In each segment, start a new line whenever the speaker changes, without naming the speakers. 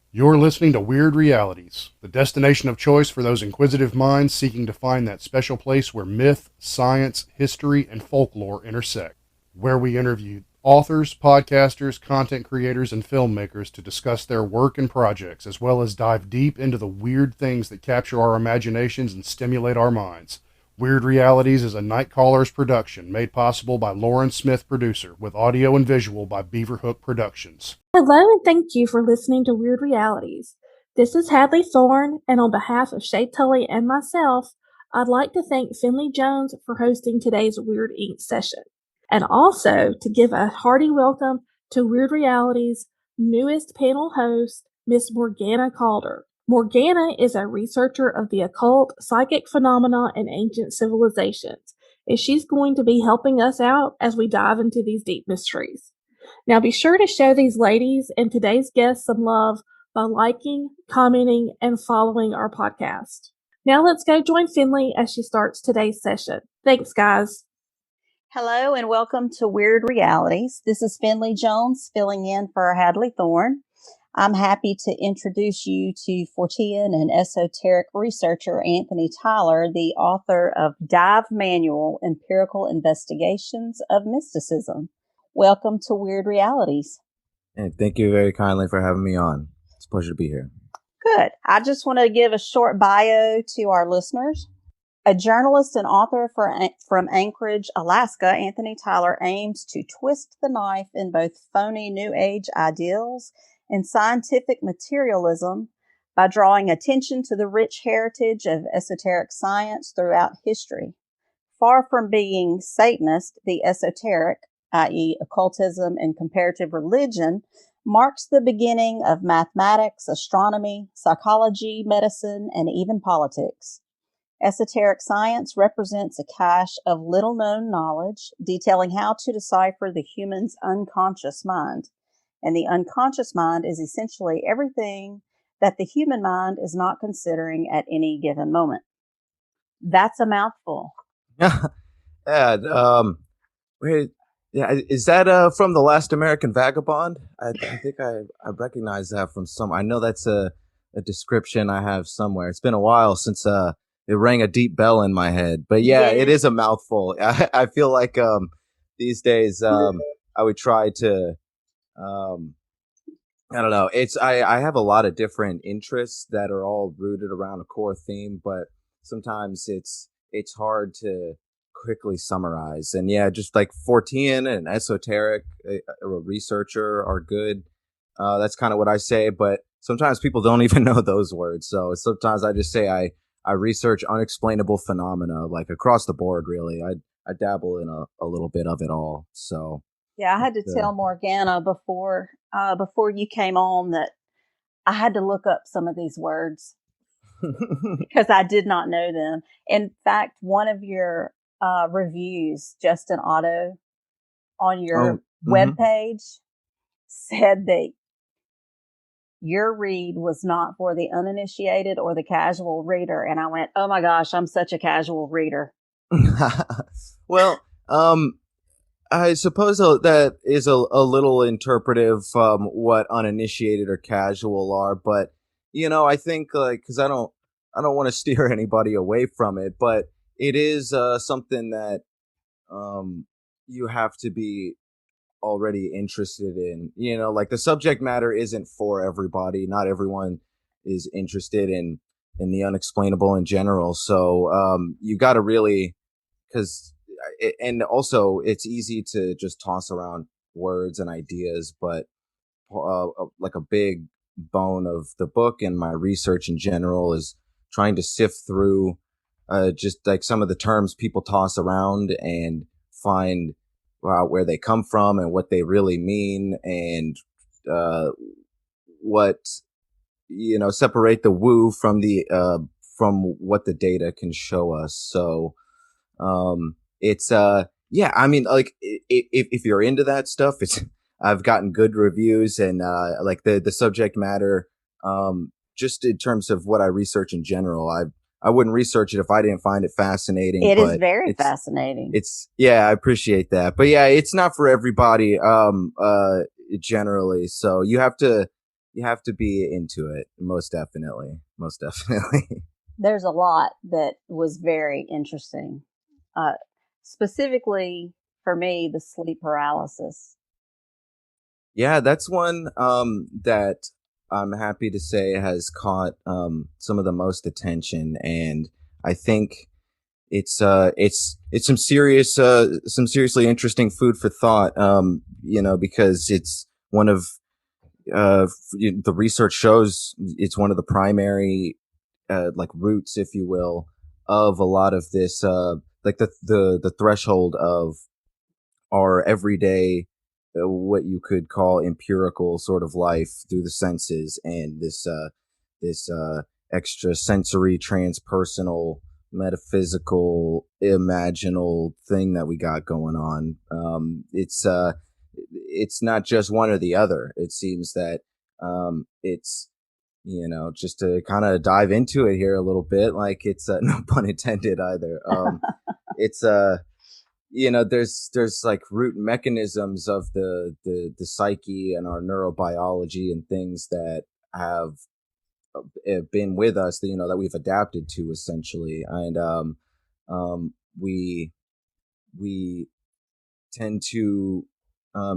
You're listening to Weird Realities, the destination of choice for those inquisitive minds seeking to find that special place where myth, science, history, and folklore intersect. Where we interview authors, podcasters, content creators, and filmmakers to discuss their work and projects, as well as dive deep into the weird things that capture our imaginations and stimulate our minds. Weird Realities is a Night Callers production made possible by Lauren Smith, producer, with audio and visual by Beaverhook Productions.
Hello, and thank you for listening to Weird Realities. This is Hadley Thorne, and on behalf of Shay Tully and myself, I'd like to thank Finley Jones for hosting today's Wyrd Ink session, and also to give a hearty welcome to Weird Realities' newest panel host, Miss Morgana Calder. Morgana is a researcher of the occult, psychic phenomena, and ancient civilizations, and she's going to be helping us out as we dive into these deep mysteries. Now be sure to show these ladies and today's guests some love by liking, commenting, and following our podcast. Now let's go join Finley as she starts today's session. Thanks, guys.
Hello and welcome to Weird Realities. This is Finley Jones filling in for Hadley Thorne. I'm happy to introduce you to Fortean and Esoteric researcher Anthony Tyler, the author of Dive Manual, Empirical Investigations of Mysticism. Welcome to Weird Realities.
And thank you very kindly for having me on. It's a pleasure to be here.
Good. I just want to give a short bio to our listeners. A journalist and author from Anchorage, Alaska, Anthony Tyler aims to twist the knife in both phony New Age ideals and scientific materialism by drawing attention to the rich heritage of esoteric science throughout history. Far from being Satanist, the esoteric, i.e. occultism and comparative religion, marks the beginning of mathematics, astronomy, psychology, medicine, and even politics. Esoteric science represents a cache of little-known knowledge detailing how to decipher the human's unconscious mind. And the unconscious mind is essentially everything that the human mind is not considering at any given moment. That's a mouthful.
Wait. Yeah, is that from The Last American Vagabond? I think I recognize that from some. I know that's a description I have somewhere. It's been a while since it rang a deep bell in my head. But yeah, it is a mouthful. I feel like these days I would try to I don't know. I have a lot of different interests that are all rooted around a core theme, but sometimes it's hard to quickly summarize. And yeah, just like Fortean and Esoteric, a researcher, are good. That's kind of what I say, but sometimes people don't even know those words. So sometimes I just say I research unexplainable phenomena, like across the board, really. I dabble in a little bit of it all. So
yeah, I had to tell Morgana before you came on that I had to look up some of these words because I did not know them. In fact, one of your reviews, Justin Otto, on your webpage said that your read was not for the uninitiated or the casual reader. And I went, oh my gosh, I'm such a casual reader.
Well, I suppose that is a little interpretive what uninitiated or casual are, but I think because I don't want to steer anybody away from it, but it is something that you have to be already interested in. Like the subject matter isn't for everybody. Not everyone is interested in the unexplainable in general. So you got to really, and also it's easy to just toss around words and ideas, but like a big bone of the book and my research in general is trying to sift through just like some of the terms people toss around and find where they come from and what they really mean, and what separate the woo from the from what the data can show us. So it's yeah, I mean, like if you're into that stuff, I've gotten good reviews, and like the subject matter, just in terms of what I research in general, I wouldn't research it if I didn't find it fascinating.
It is very fascinating.
Yeah, I appreciate that. But yeah, it's not for everybody, generally. So you have to you have to be into it. Most definitely.
There's a lot that was very interesting. Specifically for me, the sleep paralysis.
Yeah, that's one that I'm happy to say has caught some of the most attention, and I think it's some seriously interesting food for thought. Because it's one of the research shows it's one of the primary like roots, if you will, of a lot of this like the threshold of our everyday what you could call empirical sort of life through the senses, and this extra sensory transpersonal metaphysical imaginal thing that we got going on. It's not just one or the other. It seems that it's just to kind of dive into it here a little bit, like it's no pun intended either. It's there's like root mechanisms of the psyche and our neurobiology and things that have been with us that that we've adapted to essentially, and we tend to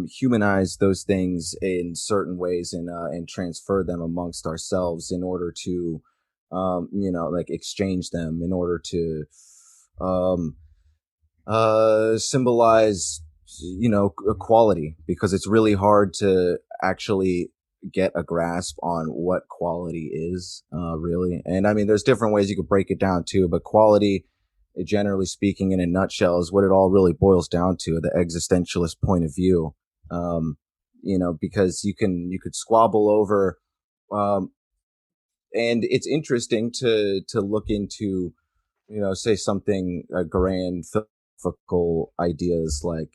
humanize those things in certain ways, and transfer them amongst ourselves in order to like exchange them in order to um symbolize equality, because it's really hard to actually get a grasp on what quality is really. And I mean, there's different ways you could break it down too, but quality, generally speaking, in a nutshell, is what it all really boils down to, the existentialist point of view. Because you could squabble over and it's interesting to look into, say something grand philosophical ideas like,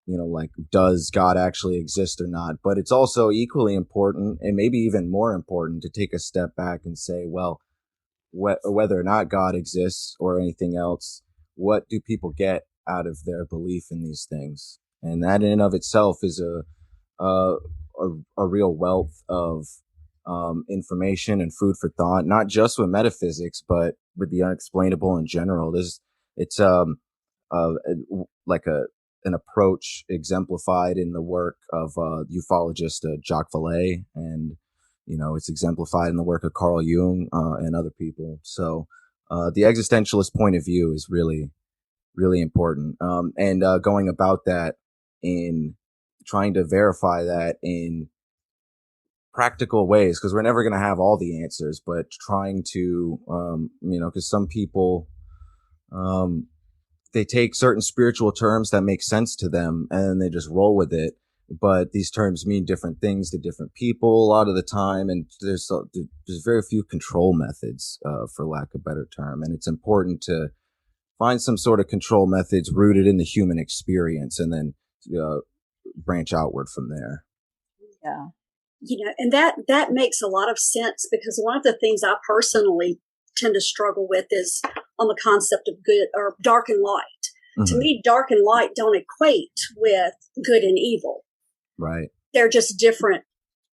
like, does God actually exist or not? But it's also equally important, and maybe even more important, to take a step back and say, well, whether or not God exists or anything else, what do people get out of their belief in these things? And that in and of itself is a, a real wealth of information and food for thought, not just with metaphysics, but with the unexplainable in general. It's like an approach exemplified in the work of ufologist Jacques Vallée, and it's exemplified in the work of Carl Jung and other people. So the existentialist point of view is really, really important, and going about that in trying to verify that in practical ways, because we're never going to have all the answers, but trying to because some people they take certain spiritual terms that make sense to them and they just roll with it, but these terms mean different things to different people a lot of the time, and there's very few control methods, for lack of a better term, and it's important to find some sort of control methods rooted in the human experience, and then branch outward from there.
Yeah.
And that makes a lot of sense, because one of the things I personally tend to struggle with is on the concept of good or dark and light. Mm-hmm. To me, dark and light don't equate with good and evil.
Right.
They're just different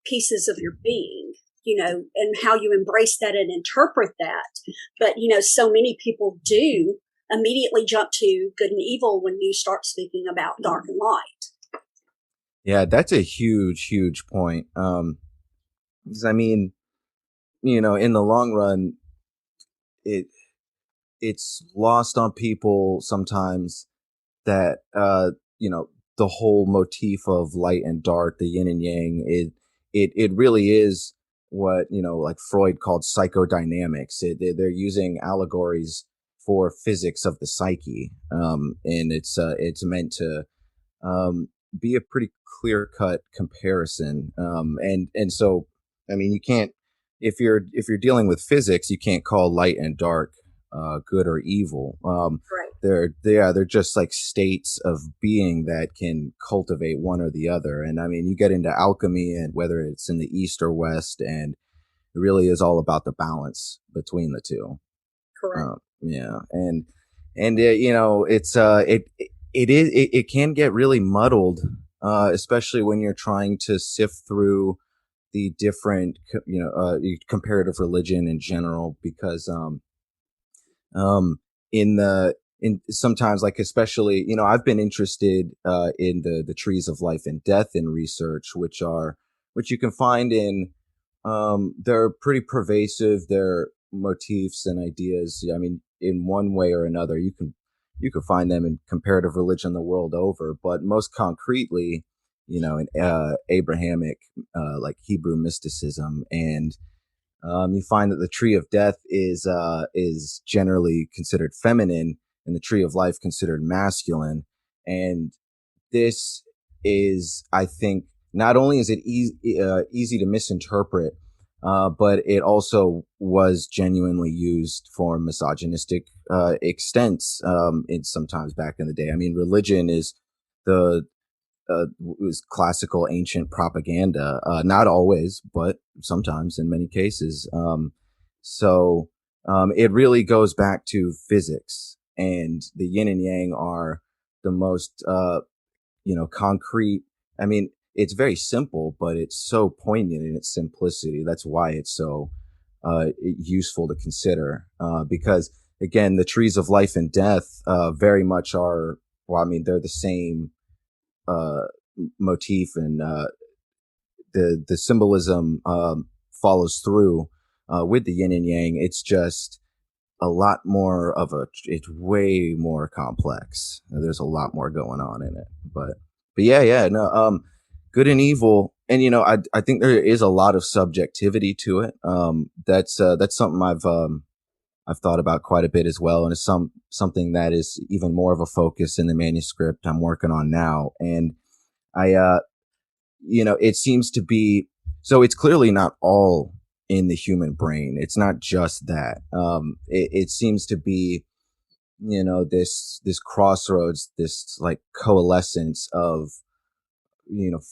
pieces of your being, and how you embrace that and interpret that. But, so many people do immediately jump to good and evil when you start speaking about dark and light.
Yeah, that's a huge, huge point. Because I mean, in the long run, it's lost on people sometimes that the whole motif of light and dark, the yin and yang, it really is what like Freud called psychodynamics. They're using allegories for physics of the psyche, and it's meant to be a pretty clear cut comparison, and so I mean, you can't, if you're dealing with physics, you can't call light and dark good or evil.
Right.
They're just like states of being that can cultivate one or the other. And I mean, you get into alchemy, and whether it's in the East or West, and it really is all about the balance between the two.
Correct.
Yeah, and it's it can get really muddled, especially when you're trying to sift through the different, comparative religion in general, because in sometimes, like, especially, I've been interested in the trees of life and death in research, which you can find in, they're pretty pervasive. They're motifs and ideas. I mean, in one way or another, you can find them in comparative religion the world over, but most concretely, in Abrahamic, like Hebrew mysticism. And you find that the tree of death is generally considered feminine, and the tree of life considered masculine. And this is, I think, not only is it easy to misinterpret, but it also was genuinely used for misogynistic extents in sometimes back in the day. I mean, religion is the was classical ancient propaganda. Not always, but sometimes, in many cases. It really goes back to physics, and the yin and yang are the most concrete. I mean, it's very simple, but it's so poignant in its simplicity. That's why it's so useful to consider, because again, the trees of life and death very much are. Well, I mean, they're the same uh, motif, and the symbolism follows through with the yin and yang. It's just a lot more it's way more complex. There's a lot more going on in it, but yeah, no, good and evil. And I think there is a lot of subjectivity to it. That's something I've thought about quite a bit as well, and it's something that is even more of a focus in the manuscript I'm working on now. And I it seems to be, so it's clearly not all in the human brain. It's not just that. It seems to be, this crossroads, this like coalescence of,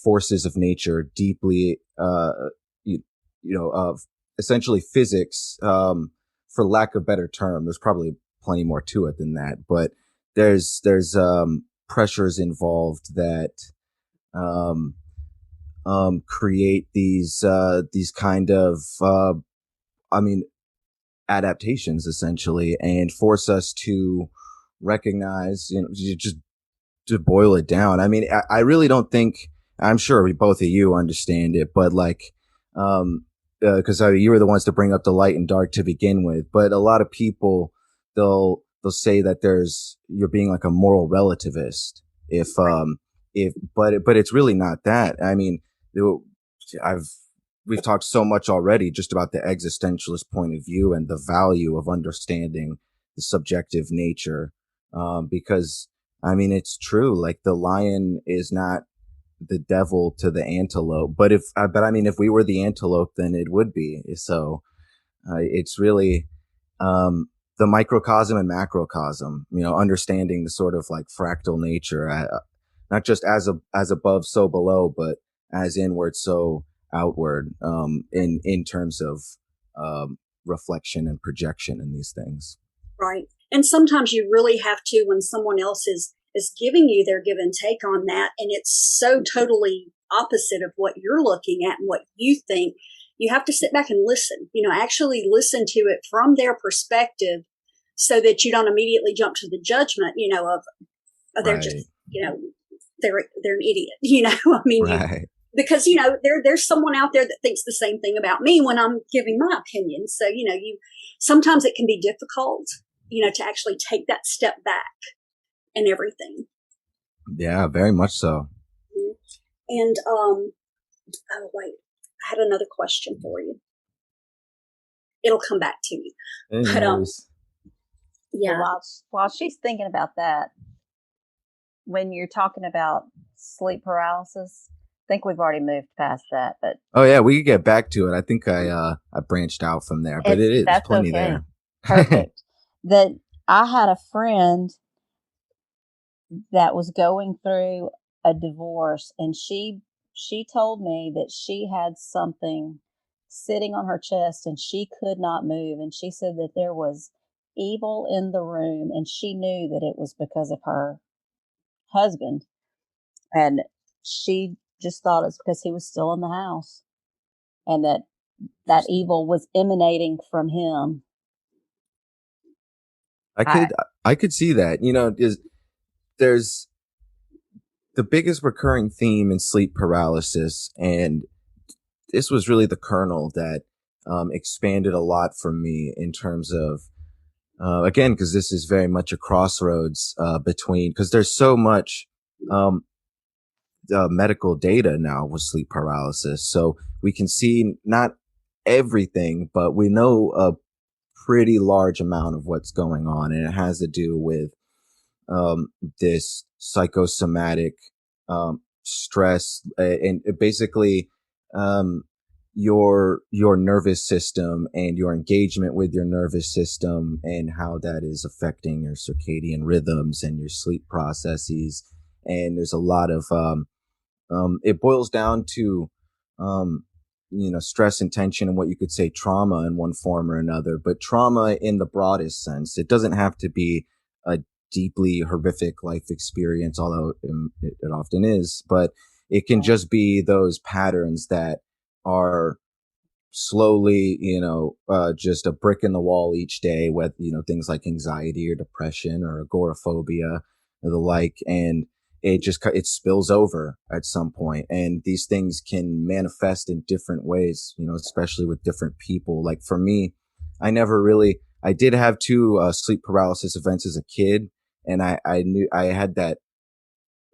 forces of nature deeply, of essentially physics, for lack of a better term. There's probably plenty more to it than that, but there's pressures involved that, um, create these kind of, I mean, adaptations essentially, and force us to recognize, just to boil it down. I mean, I really don't think, I'm sure both of you understand it, but like, because you were the ones to bring up the light and dark to begin with. But a lot of people, they'll say that you're being like a moral relativist but it's really not that. I mean, I've we've talked so much already just about the existentialist point of view and the value of understanding the subjective nature, because I mean, it's true. Like, the lion is not the devil to the antelope, but I mean, if we were the antelope, then it would be. So it's really, the microcosm and macrocosm, understanding the sort of like fractal nature, not just as above, so below, but as inward, so outward, in terms of reflection and projection in these things.
Right. And sometimes you really have to, when someone else is giving you their give and take on that, and it's so totally opposite of what you're looking at and what you think, you have to sit back and listen, actually listen to it from their perspective, so that you don't immediately jump to the judgment, of they're
Right.
just, they're an idiot, I mean,
Right.
because, there's someone out there that thinks the same thing about me when I'm giving my opinion. So, sometimes it can be difficult, to actually take that step back and everything.
Yeah, very much so.
And, oh, wait, I had another question for you. It'll come back to me. But, yeah.
Well, while she's thinking about that, when you're talking about sleep paralysis, I think we've already moved past that, but
Oh yeah, we could get back to it. I think I branched out from there, but it is
that's
plenty
okay.
there.
Perfect. That I had a friend that was going through a divorce, and she told me that she had something sitting on her chest and she could not move, and she said that there was evil in the room, and she knew that it was because of her husband, and she just thought it's because he was still in the house. and that evil was emanating from him.
I could see that. There's the biggest recurring theme in sleep paralysis, and this was really the kernel that expanded a lot for me in terms of again, because this is very much a crossroads between, because there's so much medical data now with sleep paralysis, so we can see not everything, but we know a pretty large amount of what's going on, and it has to do with this psychosomatic stress, and basically your nervous system and your engagement with your nervous system, and how that is affecting your circadian rhythms and your sleep processes. And there's a lot of it boils down to stress and tension, and what you could say trauma in one form or another, but trauma in the broadest sense. It doesn't have to be a deeply horrific life experience, although it often is, but it can just be those patterns that are slowly, just a brick in the wall each day with, things like anxiety or depression or agoraphobia or the like. And it spills over at some point. And these things can manifest in different ways, especially with different people. Like for me, I did have two sleep paralysis events as a kid. And I knew I had that.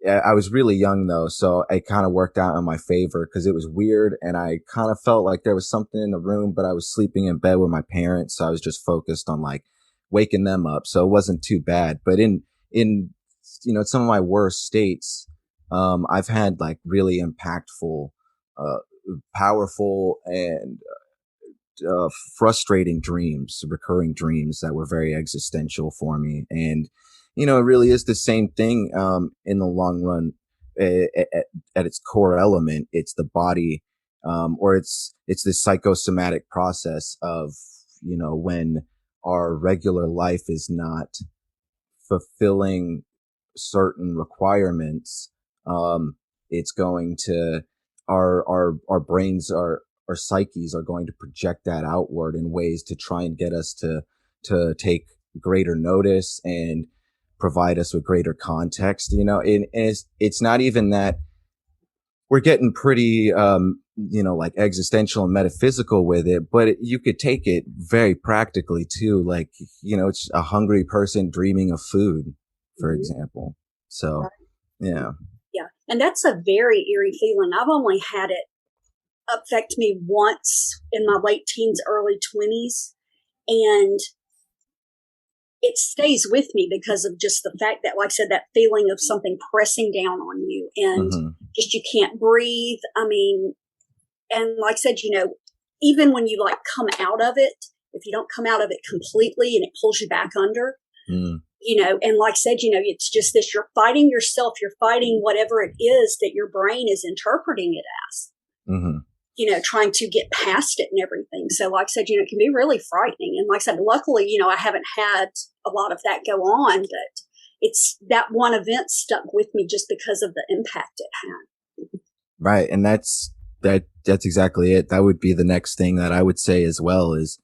I was really young though, so it kind of worked out in my favor because it was weird, and I kind of felt like there was something in the room, but I was sleeping in bed with my parents, so I was just focused on like waking them up, so it wasn't too bad. But in some of my worst states, I've had like really impactful, powerful, and frustrating dreams, recurring dreams that were very existential for me. And it really is the same thing in the long run. At its core element, it's the body, or it's this psychosomatic process of when our regular life is not fulfilling certain requirements. It's going to our brains, our psyches are going to project that outward in ways to try and get us to take greater notice and provide us with greater context. And it's not even that we're getting pretty like existential and metaphysical with it, but you could take it very practically too. Like it's a hungry person dreaming of food, for example. So yeah,
and that's a very eerie feeling. I've only had it affect me once in my late teens, early 20s, and it stays with me because of just the fact that, like I said, that feeling of something pressing down on you, and just you can't breathe. I mean, and like I said, even when you like come out of it, if you don't come out of it completely and it pulls you back under, and like I said, it's just this, you're fighting yourself, you're fighting whatever it is that your brain is interpreting it as. Trying to get past it and everything. So like I said, it can be really frightening. And like I said, luckily, I haven't had a lot of that go on, but it's that one event stuck with me just because of the impact it had.
Right. And that's exactly it. That would be the next thing that I would say as well is,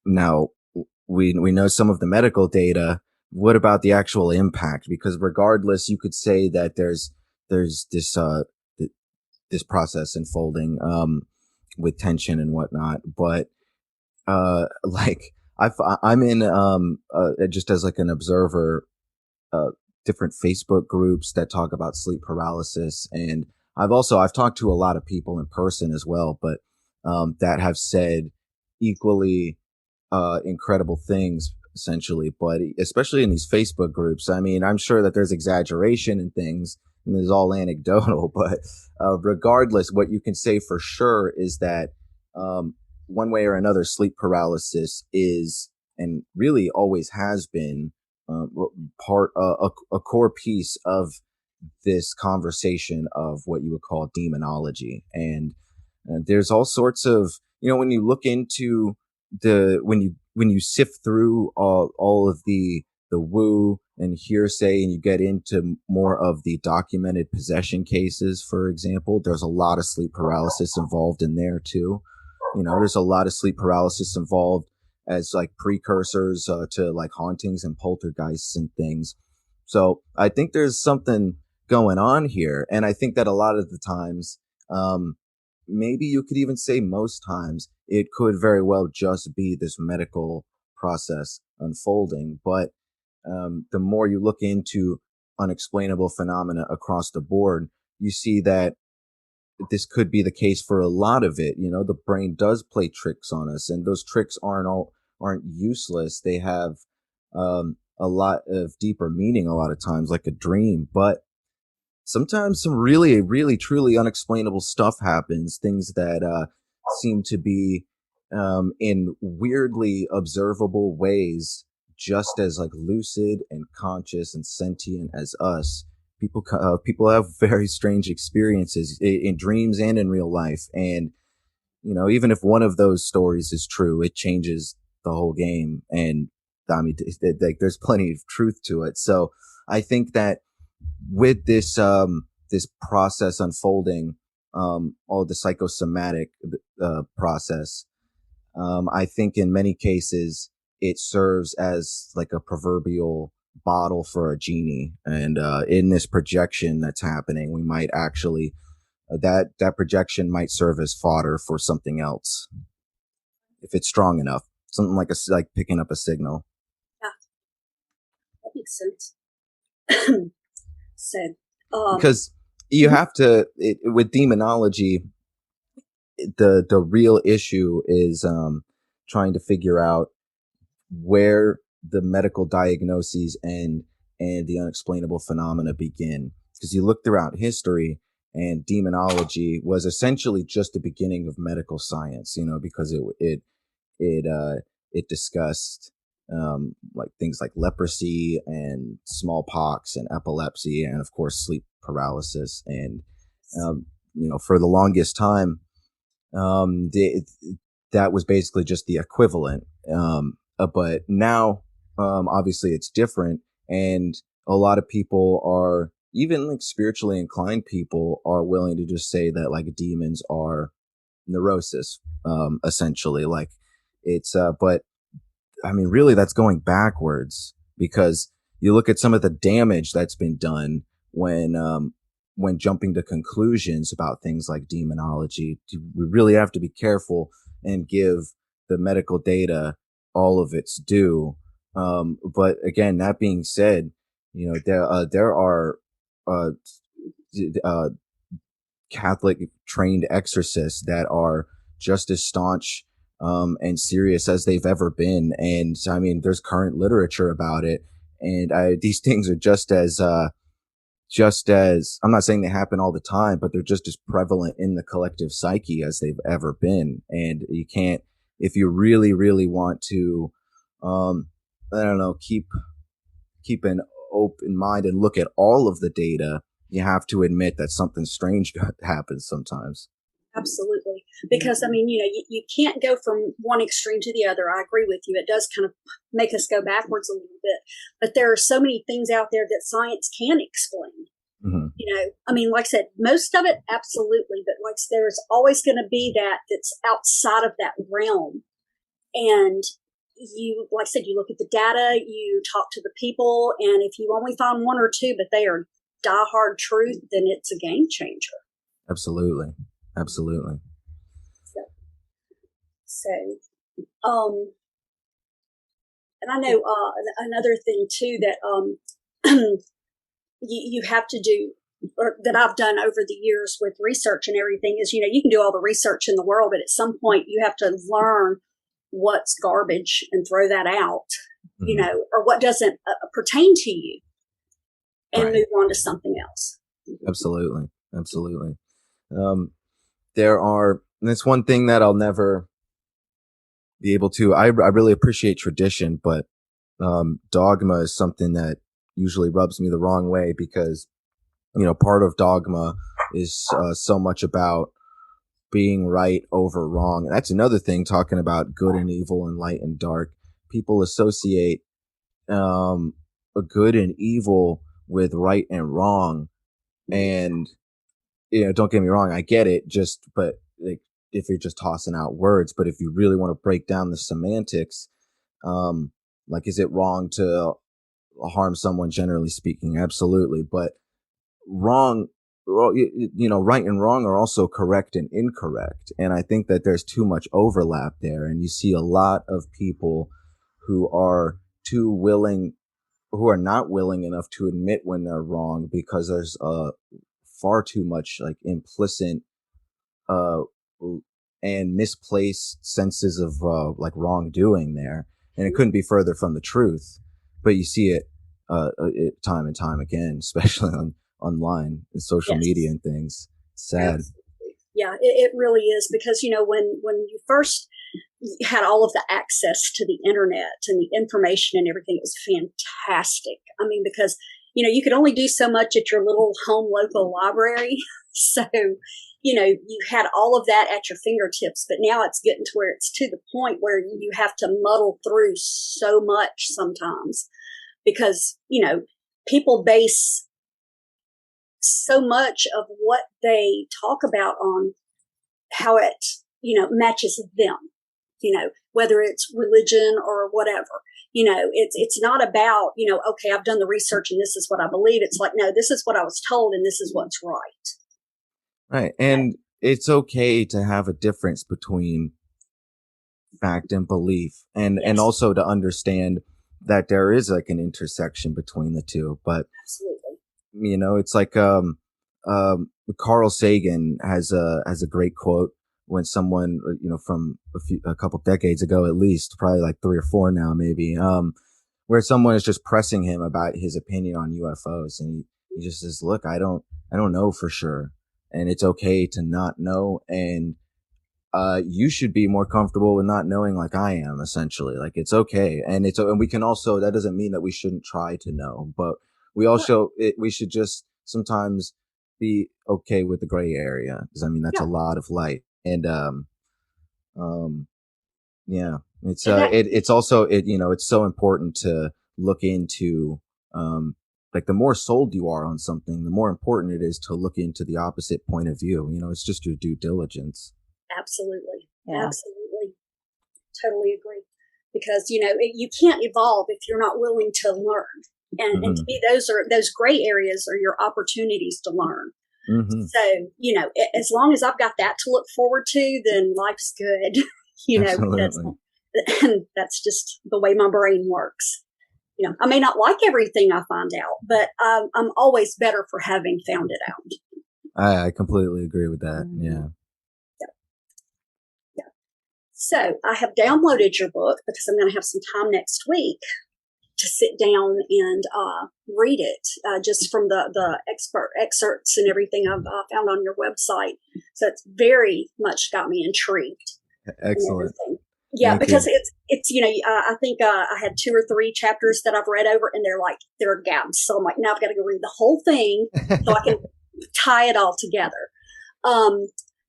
now we know some of the medical data. What about the actual impact? Because regardless, you could say that there's this process unfolding with tension and whatnot, but like I'm in just as like an observer, different Facebook groups that talk about sleep paralysis, and I've talked to a lot of people in person as well, but that have said equally incredible things essentially. But especially in these Facebook groups, I mean, I'm sure that there's exaggeration in things, and it's all anecdotal, but regardless, what you can say for sure is that one way or another, sleep paralysis is, and really always has been, a core piece of this conversation of what you would call demonology. And there's all sorts of, when you look into when you sift through all of the woo and hearsay, and you get into more of the documented possession cases, for example, there's a lot of sleep paralysis involved in there too. There's a lot of sleep paralysis involved as like precursors to like hauntings and poltergeists and things. So I think there's something going on here, and I think that a lot of the times, maybe you could even say most times, it could very well just be this medical process unfolding. But the more you look into unexplainable phenomena across the board, you see that this could be the case for a lot of it. The brain does play tricks on us, and those tricks aren't useless. They have a lot of deeper meaning a lot of times, like a dream. But sometimes some really, really, truly unexplainable stuff happens. Things that seem to be in weirdly observable ways, just as like lucid and conscious and sentient as us. People have very strange experiences in dreams and in real life, and even if one of those stories is true, it changes the whole game. And I mean, like, there's plenty of truth to it. So I think that with this process unfolding, all the psychosomatic process, I think in many cases it serves as like a proverbial bottle for a genie. And in this projection that's happening, we might actually that projection might serve as fodder for something else if it's strong enough. Something like picking up a signal.
Yeah, that makes sense. So,
because you have to with demonology, the real issue is trying to figure out where the medical diagnoses end and the unexplainable phenomena begin. Because you look throughout history, and demonology was essentially just the beginning of medical science, because it discussed like things like leprosy and smallpox and epilepsy, and of course sleep paralysis. And for the longest time, that was basically just the equivalent. But now, obviously, it's different, and a lot of people are, even like spiritually inclined people, are willing to just say that like demons are neurosis, essentially. Like it's, but I mean, really, that's going backwards, because you look at some of the damage that's been done when jumping to conclusions about things like demonology. We really have to be careful and give the medical data all of its due. But again, that being said, there are uh, Catholic trained exorcists that are just as staunch and serious as they've ever been. And I mean, there's current literature about it, and these things are just as I'm not saying they happen all the time, but they're just as prevalent in the collective psyche as they've ever been. And you can't, if you really, really want to, I don't know, keep an open mind and look at all of the data, you have to admit that something strange happens sometimes.
Absolutely. Because, I mean, you can't go from one extreme to the other. I agree with you. It does kind of make us go backwards a little bit. But there are so many things out there that science can explain.
Mm-hmm.
I mean, like I said, most of it, absolutely. But like there's always going to be that's outside of that realm. And like I said, you look at the data, you talk to the people, and if you only find one or two, but they are diehard truth, then it's a game changer.
Absolutely.
So, and I know another thing too that you have to do, or that I've done over the years with research and everything, is you can do all the research in the world, but at some point you have to learn what's garbage and throw that out,
Mm-hmm.
Or what doesn't pertain to you, and
Right.
move on to something else.
Absolutely. That's one thing that I'll never be able to. I really appreciate tradition, but dogma is something that usually rubs me the wrong way, because part of dogma is so much about being right over wrong. And that's another thing, talking about good and evil and light and dark. People associate a good and evil with right and wrong. And don't get me wrong, I get it, but like, if you're just tossing out words. But if you really want to break down the semantics, like, is it wrong to harm someone, generally speaking? Absolutely. But wrong, well, right and wrong are also correct and incorrect. And I think that there's too much overlap there. And you see a lot of people who are not willing enough to admit when they're wrong, because there's far too much like implicit uh and misplaced senses of like wrongdoing there, and it couldn't be further from the truth. But you see it time and time again, especially online and social
Yes.
media and things. Sad.
Absolutely. Yeah, it really is, because when you first had all of the access to the internet and the information and everything, it was fantastic. I mean, because you could only do so much at your little home local library. So you had all of that at your fingertips, but now it's getting to where it's to the point where you have to muddle through so much sometimes, because people base so much of what they talk about on how it matches them, whether it's religion or whatever. It's not about, okay, I've done the research and this is what I believe. It's like, no, this is what I was told and this is what's right.
Right. And it's okay to have a difference between fact and belief, and
Yes.
also to understand that there is like an intersection between the two. But
Absolutely.
it's like Carl Sagan has a great quote when someone from a couple decades ago, at least probably like 3 or 4 now maybe, where someone is just pressing him about his opinion on UFOs, and he just says, look, I don't know for sure, and it's okay to not know, and you should be more comfortable with not knowing, like I am, essentially. Like, it's okay. And we can also, that doesn't mean that we shouldn't try to know, but we should just sometimes be okay with the gray area. Cause I mean, that's
Yeah.
a lot of light. And, yeah, it's,
And that,
it's also, it's so important to look into, like, the more sold you are on something, the more important it is to look into the opposite point of view. It's just your due diligence.
absolutely.
Yeah.
Absolutely. Totally agree. Because, you can't evolve if you're not willing to learn. And to me, those gray areas are your opportunities to learn.
Mm-hmm.
So, as long as I've got that to look forward to, then life's good,
Absolutely.
and that's just the way my brain works. I may not like everything I find out, but I'm always better for having found it out.
I completely agree with that.
Mhm.
Yeah.
So I have downloaded your book because I'm going to have some time next week to sit down and read it, just from the expert excerpts and everything I've found on your website. So it's very much got me intrigued.
Excellent.
Yeah,
Thank
because
you.
it's I think I had 2 or 3 chapters that I've read over, and there are gaps. So I'm like, now I've got to go read the whole thing so I can tie it all together.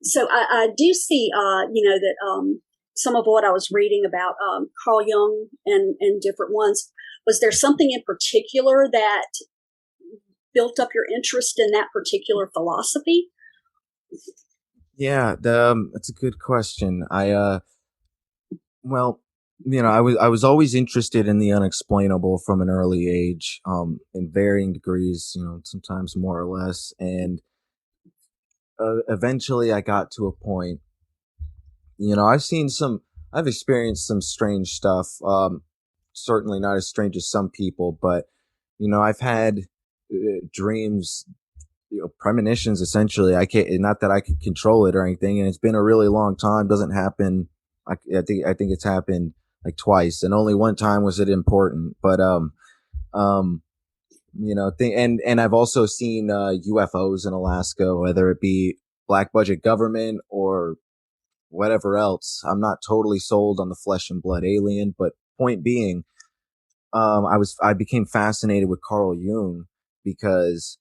So I do see, that some of what I was reading about Carl Jung and different ones. Was there something in particular that built up your interest in that particular philosophy?
Yeah, that's a good question. Well, I was always interested in the unexplainable from an early age, in varying degrees, sometimes more or less. And eventually I got to a point, I've experienced some strange stuff. Certainly not as strange as some people, but, I've had dreams, premonitions, essentially. I can't, not that I can control it or anything. And it's been a really long time. Doesn't happen. I think it's happened like twice, and only one time was it important. But, and I've also seen, UFOs in Alaska, whether it be black budget government or whatever else. I'm not totally sold on the flesh and blood alien, but point being, I became fascinated with Carl Jung because,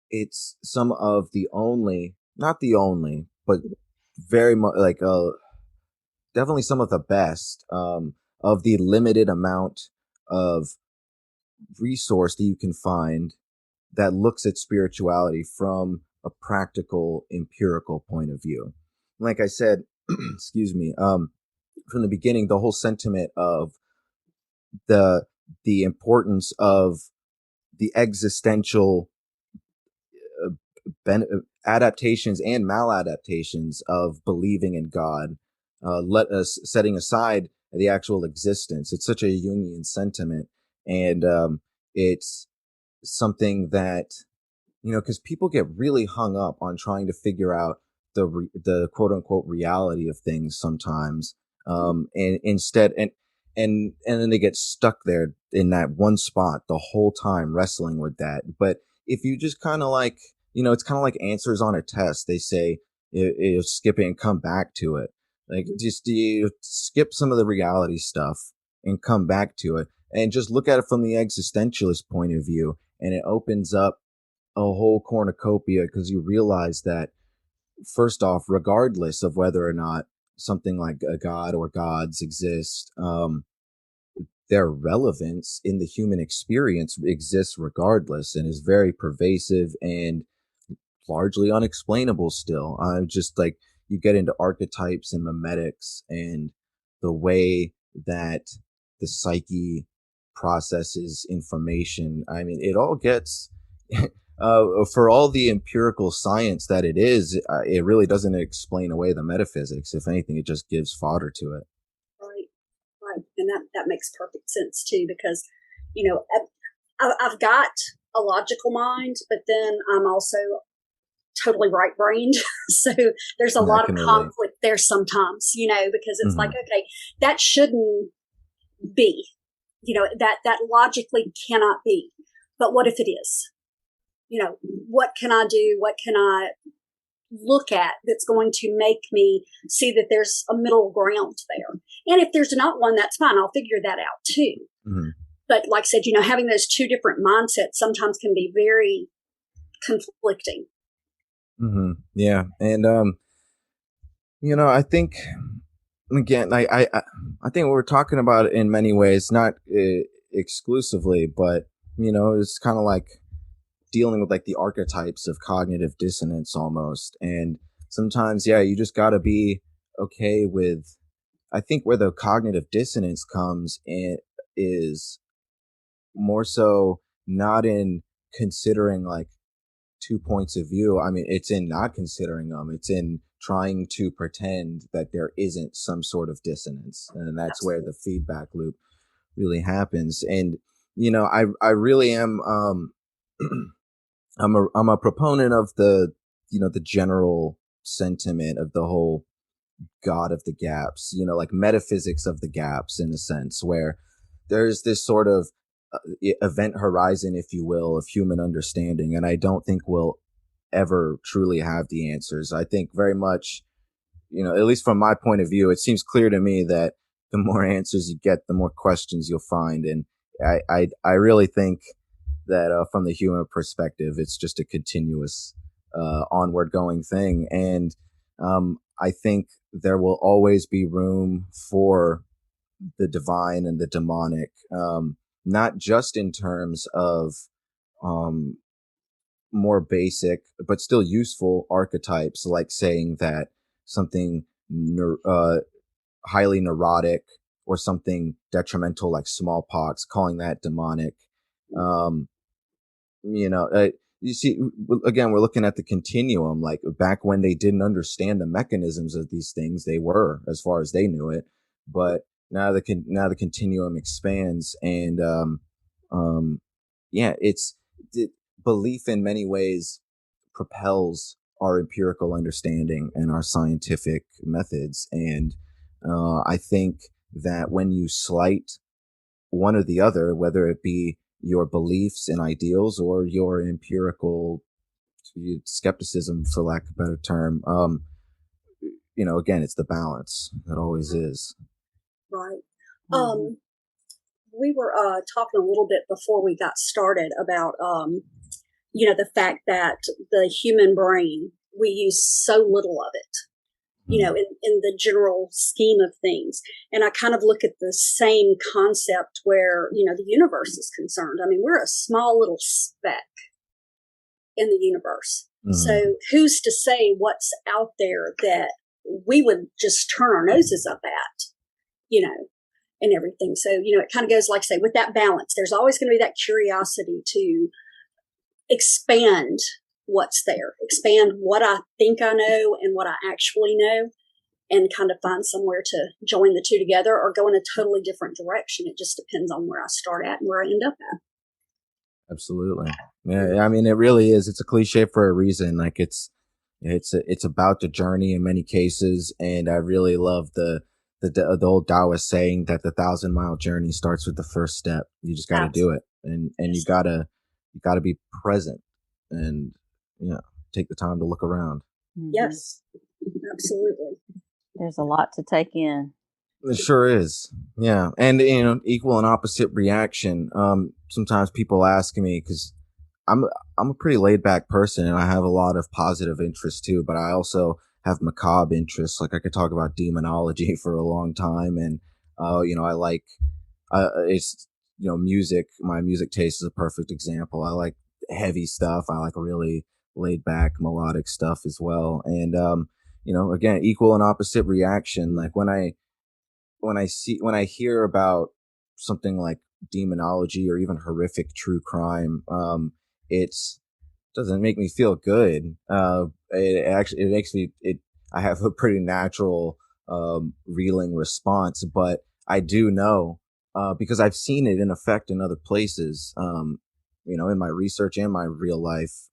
it's some of the only, not the only, but very much like, definitely some of the best, of the limited amount of resource that you can find that looks at spirituality from a practical, empirical point of view. Like I said, excuse me, from the beginning, the whole sentiment of the importance of the existential adaptations and maladaptations of believing in God, let us setting aside the actual existence. It's such a Jungian sentiment, and it's something that, because people get really hung up on trying to figure out the quote unquote reality of things sometimes, and instead and then they get stuck there in that one spot the whole time wrestling with that. But if you just kind of like, it's kind of like answers on a test. They say you skip it and come back to it. Like, just you skip some of the reality stuff and come back to it, and just look at it from the existentialist point of view, and it opens up a whole cornucopia, because you realize that, first off, regardless of whether or not something like a god or gods exist, their relevance in the human experience exists regardless, and is very pervasive and largely unexplainable still. Just like, you get into archetypes and memetics and the way that the psyche processes information. I mean, it all gets for all the empirical science that it is, it really doesn't explain away the metaphysics. If anything, it just gives fodder to it.
Right, right, and that makes perfect sense too, because I've got a logical mind, but then I'm also totally right brained. So there's a lot of conflict there sometimes, because it's like, okay, that shouldn't be, that logically cannot be. But what if it is? What can I do? What can I look at that's going to make me see that there's a middle ground there? And if there's not one, that's fine. I'll figure that out too. Mm-hmm. But like I said, having those two different mindsets sometimes can be very conflicting.
Mm-hmm. Yeah. And, I think, again, I think what we're talking about in many ways, not exclusively, but, it's kind of like dealing with like the archetypes of cognitive dissonance almost. And sometimes, yeah, you just got to be okay with, I think where the cognitive dissonance comes in is more so not in considering like two points of view. I mean, it's in not considering them. It's in trying to pretend that there isn't some sort of dissonance. And that's Absolutely. Where the feedback loop really happens. And, I really am, I'm a proponent of the general sentiment of the whole God of the gaps, like metaphysics of the gaps, in a sense, where there's this sort of event horizon, if you will, of human understanding. And I don't think we'll ever truly have the answers. I think very much, at least from my point of view, it seems clear to me that the more answers you get, the more questions you'll find. And I really think that from the human perspective, it's just a continuous onward going thing. And I think there will always be room for the divine and the demonic, not just in terms of more basic but still useful archetypes, like saying that something highly neurotic or something detrimental like smallpox, calling that demonic. You see, again, we're looking at the continuum. Like, back when they didn't understand the mechanisms of these things, they were, as far as they knew it. But now the continuum expands, and it's belief in many ways propels our empirical understanding and our scientific methods. And I think that when you slight one or the other, whether it be your beliefs and ideals or your empirical skepticism, for lack of a better term, again, it's the balance that always is.
Right. We were talking a little bit before we got started about, the fact that the human brain, we use so little of it, in the general scheme of things. And I kind of look at the same concept where, the universe is concerned. I mean, we're a small little speck in the universe. So who's to say what's out there that we would just turn our noses up at, and everything. So, it kind of goes, like I say, with that balance, there's always going to be that curiosity to expand what's there, expand what I think I know and what I actually know, and kind of find somewhere to join the two together or go in a totally different direction. It just depends on where I start at and where I end up at.
Absolutely. Yeah. I mean, it really is. It's a cliche for a reason. Like it's about the journey in many cases. And I really love the old Taoist saying that the 1,000-mile journey starts with the first step. You just got to do it. And you gotta be present and, take the time to look around.
Yes, absolutely.
There's a lot to take in.
It sure is. Yeah. And, equal and opposite reaction. Sometimes people ask me, because I'm a pretty laid back person and I have a lot of positive interests too, but I also have macabre interests. Like I could talk about demonology for a long time. And, I like, it's, music. My music taste is a perfect example. I like heavy stuff. I like really laid back melodic stuff as well. And, again, equal and opposite reaction. Like when I hear about something like demonology or even horrific true crime, it doesn't make me feel good. It makes me, I have a pretty natural, reeling response, but I do know, because I've seen it in effect in other places, in my research and my real life,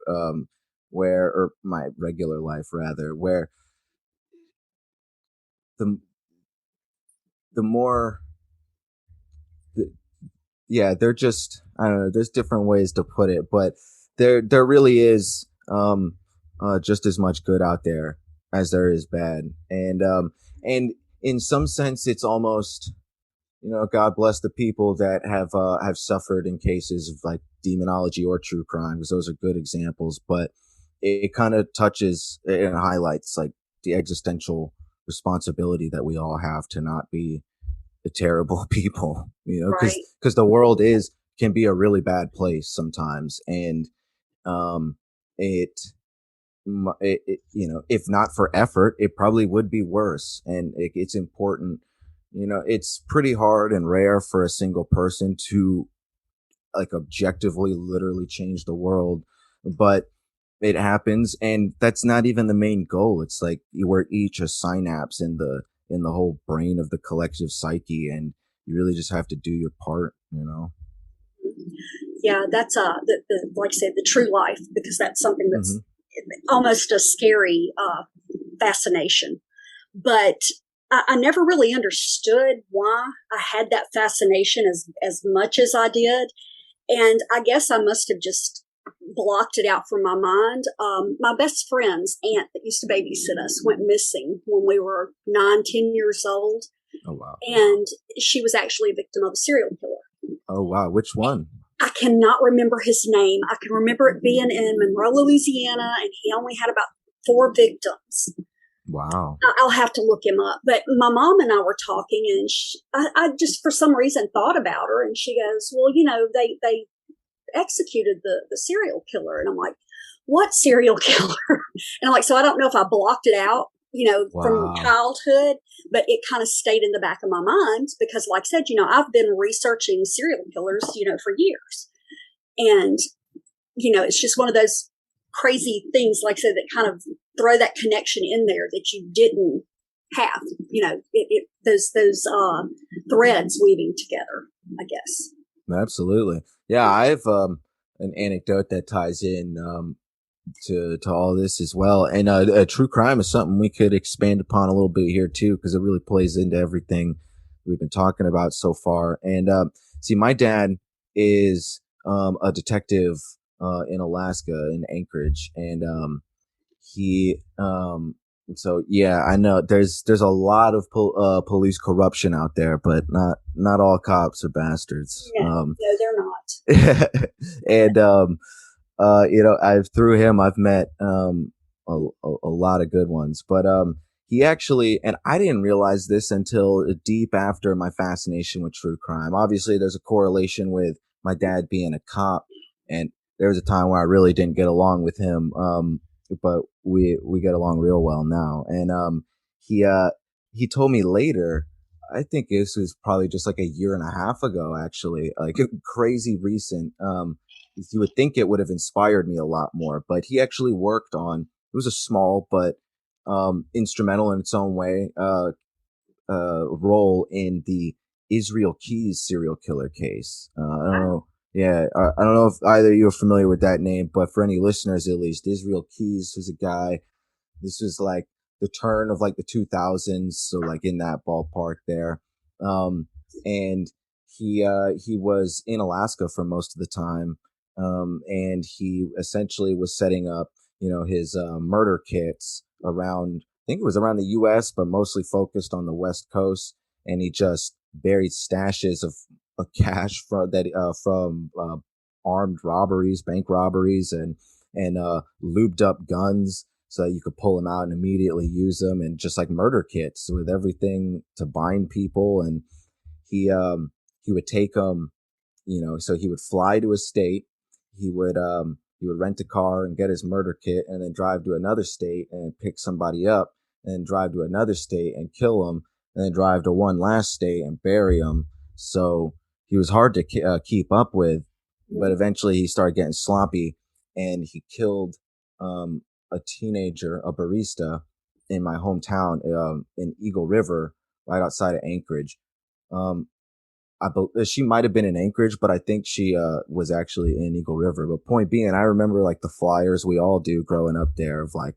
or my regular life rather, where the more, they're just, I don't know, there's different ways to put it, but there really is, just as much good out there as there is bad. And in some sense, it's almost, God bless the people that have suffered in cases of like demonology or true crime, because those are good examples, but it kind of touches and highlights like the existential responsibility that we all have to not be the terrible people, because the world can be a really bad place sometimes. And, if not for effort, it probably would be worse. And it's important, it's pretty hard and rare for a single person to like objectively, literally change the world, but it happens. And that's not even the main goal. It's like we're each a synapse in the whole brain of the collective psyche, and you really just have to do your part.
Yeah, that's like I said, the true life, because that's something that's almost a scary fascination. But I never really understood why I had that fascination as much as I did, and I guess I must have just blocked it out from my mind. My best friend's aunt that used to babysit us went missing when we were 9, 10 years old.
Oh, wow.
And she was actually a victim of a serial killer.
Oh, wow. Which one?
I cannot remember his name. I can remember it being in Monroe, Louisiana, and he only had about 4 victims.
Wow.
I'll have to look him up. But my mom and I were talking, and I just for some reason thought about her, and she goes, well, they executed the serial killer. And I'm like, what serial killer? And I'm like, so I don't know if I blocked it out, from childhood, but it kind of stayed in the back of my mind because, like I said, I've been researching serial killers, for years. And, it's just one of those crazy things, like I said, that kind of throw that connection in there that you didn't have, those threads weaving together, I guess.
Absolutely. Yeah, I have an anecdote that ties in to all this as well. And true crime is something we could expand upon a little bit here too, because it really plays into everything we've been talking about so far. And see, my dad is a detective in Alaska, in Anchorage, and he so yeah, I know there's a lot of police corruption out there, but not all cops are bastards.
No, they're not.
And through him I've met a lot of good ones, but he actually, and I didn't realize this until deep after my fascination with true crime. Obviously there's a correlation with my dad being a cop, and there was a time where I really didn't get along with him but we get along real well now. And he he told me later, I think this was probably just like a year and a half ago, actually, like crazy recent. You would think it would have inspired me a lot more, but he actually worked on, it was a small but instrumental in its own way role in the Israel Keys serial killer case. I don't know. Yeah, I don't know if either of you are familiar with that name, but for any listeners, at least, Israel Keys was a guy. This was like the turn of like the 2000s, so like in that ballpark there. And he was in Alaska for most of the time, and he essentially was setting up, his murder kits around. I think it was around the U.S., but mostly focused on the West Coast. And he just buried stashes of cash from armed robberies, bank robberies, and lubed up guns so that you could pull them out and immediately use them, and just like murder kits with everything to bind people. And he would take them, so he would fly to a state. He would rent a car and get his murder kit, and then drive to another state and pick somebody up, and drive to another state and kill them, and then drive to one last state and bury them. So he was hard to keep up with, but eventually he started getting sloppy, and he killed a teenager, a barista in my hometown, in Eagle River, right outside of Anchorage. She might have been in Anchorage, but I think she was actually in Eagle River. But point being, I remember like the flyers we all do growing up there of like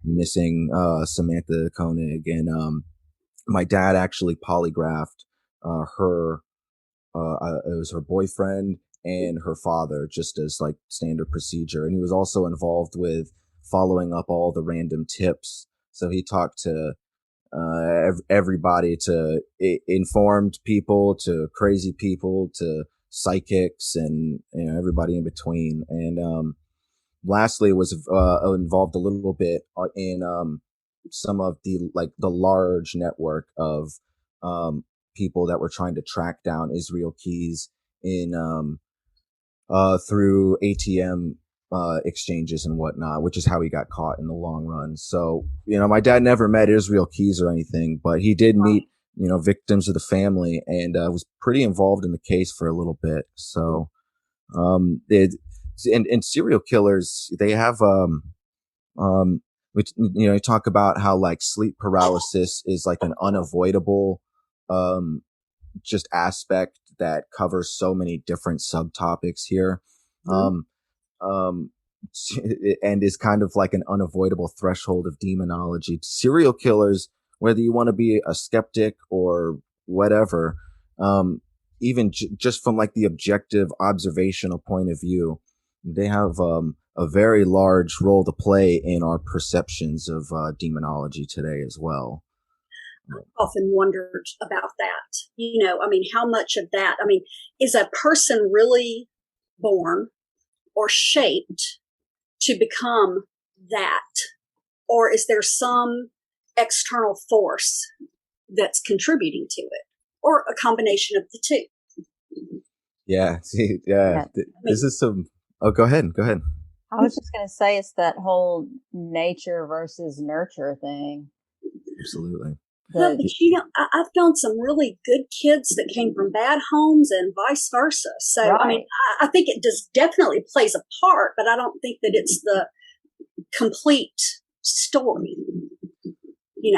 missing Samantha Koenig, and my dad actually polygraphed her. It was her boyfriend and her father, just as like standard procedure, and he was also involved with following up all the random tips. So he talked to everybody, to informed people, to crazy people, to psychics, and everybody in between. And lastly, was involved a little bit in some of the large network of people that were trying to track down Israel Keys in through ATM exchanges and whatnot, which is how he got caught in the long run. So, my dad never met Israel Keys or anything, but he did meet, victims of the family, and was pretty involved in the case for a little bit. So, and serial killers, they have, which, you talk about how like sleep paralysis is like an unavoidable, just aspect that covers so many different subtopics here. And is kind of like an unavoidable threshold of demonology. Serial killers, whether you want to be a skeptic or whatever, even just from like the objective observational point of view, they have a very large role to play in our perceptions of demonology today as well.
I've often wondered about that. How much of that, is a person really born or shaped to become that? Or is there some external force that's contributing to it? Or a combination of the two?
Yeah. See, yeah. This is some... Oh, go ahead.
I was just going to say it's that whole nature versus nurture thing.
Absolutely.
Well, but I've known some really good kids that came from bad homes and vice versa. So,
right.
I think it definitely plays a part, but I don't think that it's the complete story.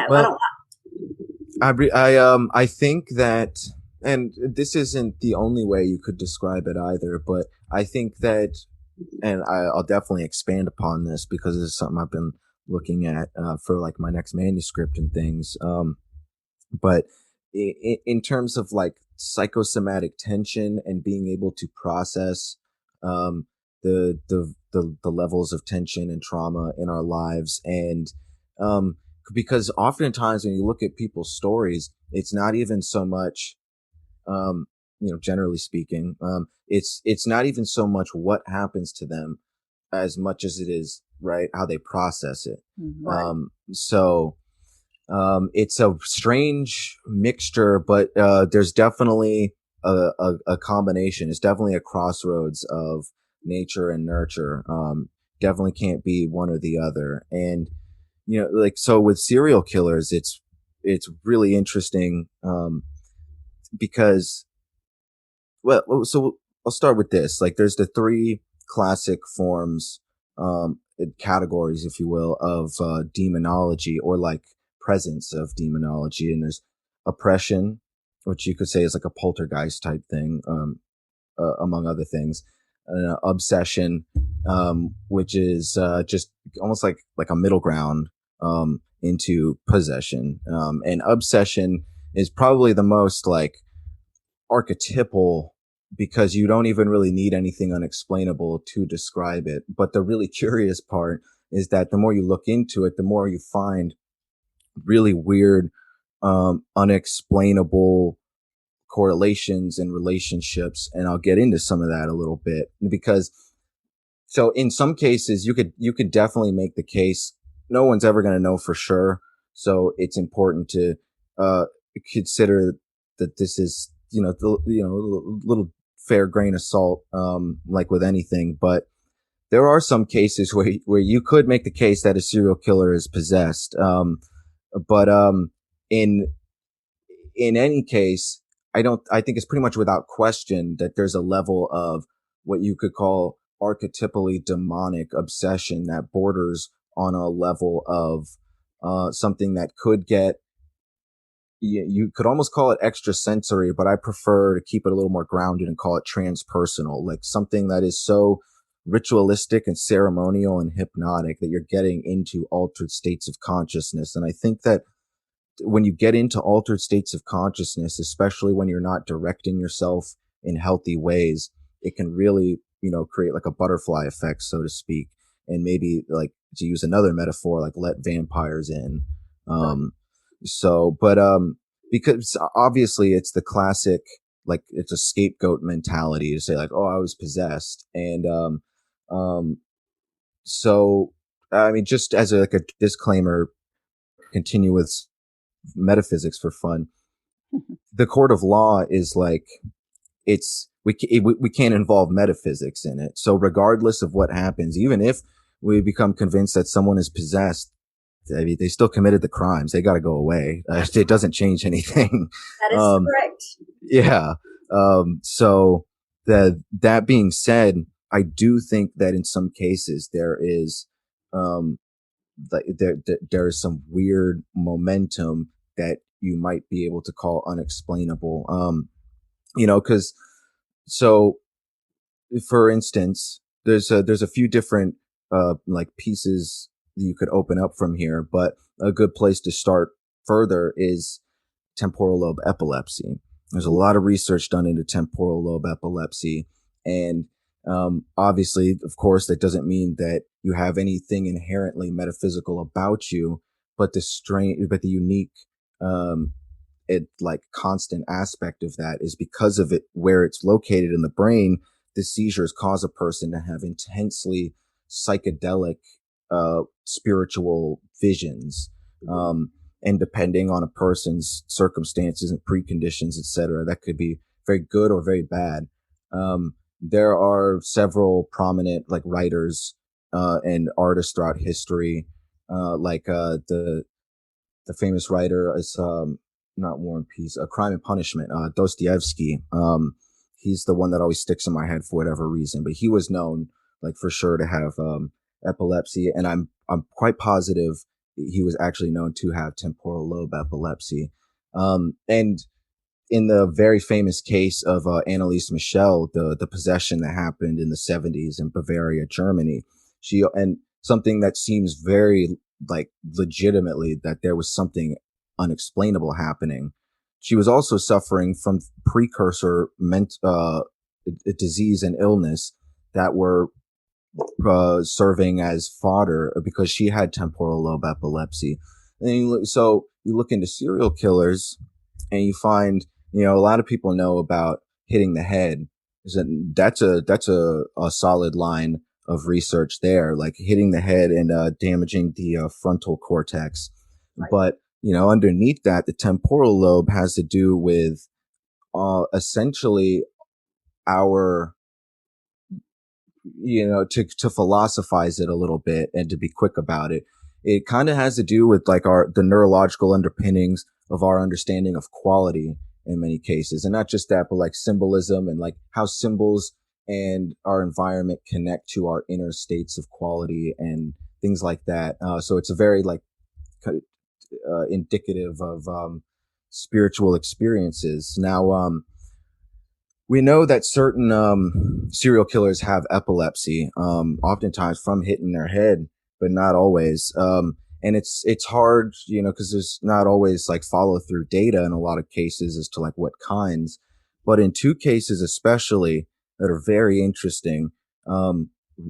Well, I think that, and this isn't the only way you could describe it either, but I think that, and I'll definitely expand upon this because this is something I've been looking at for like my next manuscript and things. But in terms of like psychosomatic tension and being able to process the levels of tension and trauma in our lives, and because oftentimes when you look at people's stories, it's not even so much, generally speaking, it's not even so much what happens to them as much as it is, right, how they process it.
Right.
So it's a strange mixture, but there's definitely a combination. It's definitely a crossroads of nature and nurture. definitely can't be one or the other. And like, so with serial killers, it's really interesting, because, well, so I'll start with this. Like, there's the three classic forms, categories, if you will, of demonology, or like presence of demonology. And there's oppression, which you could say is like a poltergeist type thing, among other things. Obsession, which is just almost like a middle ground, into possession. And obsession is probably the most like archetypal, because you don't even really need anything unexplainable to describe it. But the really curious part is that the more you look into it, the more you find really weird, unexplainable correlations and relationships. And I'll get into some of that a little bit, because so in some cases you could definitely make the case no one's ever going to know for sure. So it's important to consider that this is, a little fair grain of salt, like with anything. But there are some cases where you could make the case that a serial killer is possessed. But in any case, I think it's pretty much without question that there's a level of what you could call archetypally demonic obsession that borders on a level of something that could get, you could almost call it extrasensory, but I prefer to keep it a little more grounded and call it transpersonal, like something that is so ritualistic and ceremonial and hypnotic that you're getting into altered states of consciousness. And I think that when you get into altered states of consciousness, especially when you're not directing yourself in healthy ways, it can really, create like a butterfly effect, so to speak. And maybe, like, to use another metaphor, like let vampires in. But because obviously it's the classic, like, it's a scapegoat mentality to say like, oh, I was possessed. And so I mean, just as a disclaimer, continue with metaphysics for fun. The court of law is like, we can't involve metaphysics in it. So regardless of what happens, even if we become convinced that someone is possessed, I mean, they still committed the crimes. They got to go away. It doesn't change anything.
That is correct.
Yeah. So that being said, I do think that in some cases there is, there is some weird momentum that you might be able to call unexplainable. Because, so for instance, there's a few different like pieces that you could open up from here, but a good place to start further is temporal lobe epilepsy. There's a lot of research done into temporal lobe epilepsy, and obviously, of course, that doesn't mean that you have anything inherently metaphysical about you, but the unique, like constant aspect of that is because of it, where it's located in the brain, the seizures cause a person to have intensely psychedelic, spiritual visions. And depending on a person's circumstances and preconditions, etc., that could be very good or very bad. There are several prominent like writers and artists throughout history, like the famous writer is not War and Peace, Crime and Punishment, Dostoevsky. He's the one that always sticks in my head for whatever reason, but he was known, like, for sure to have epilepsy, and I'm quite positive he was actually known to have temporal lobe epilepsy. And in the very famous case of Anneliese Michel, the possession that happened in the 70s in Bavaria, Germany, and something that seems very like legitimately that there was something unexplainable happening. She was also suffering from precursor disease and illness that were serving as fodder because she had temporal lobe epilepsy. And so you look into serial killers and you find, a lot of people know about hitting the head. That's a solid line of research there, like hitting the head and damaging the frontal cortex. Right. But, underneath that, the temporal lobe has to do with essentially our to philosophize it a little bit and to be quick about it. It kind of has to do with like the neurological underpinnings of our understanding of quality in many cases. And not just that, but like symbolism and like how symbols and our environment connect to our inner states of quality and things like that. So it's a very like indicative of spiritual experiences. Now, we know that certain serial killers have epilepsy, oftentimes from hitting their head, but not always. And it's hard, because there's not always like follow through data in a lot of cases as to like what kinds. But in two cases especially that are very interesting,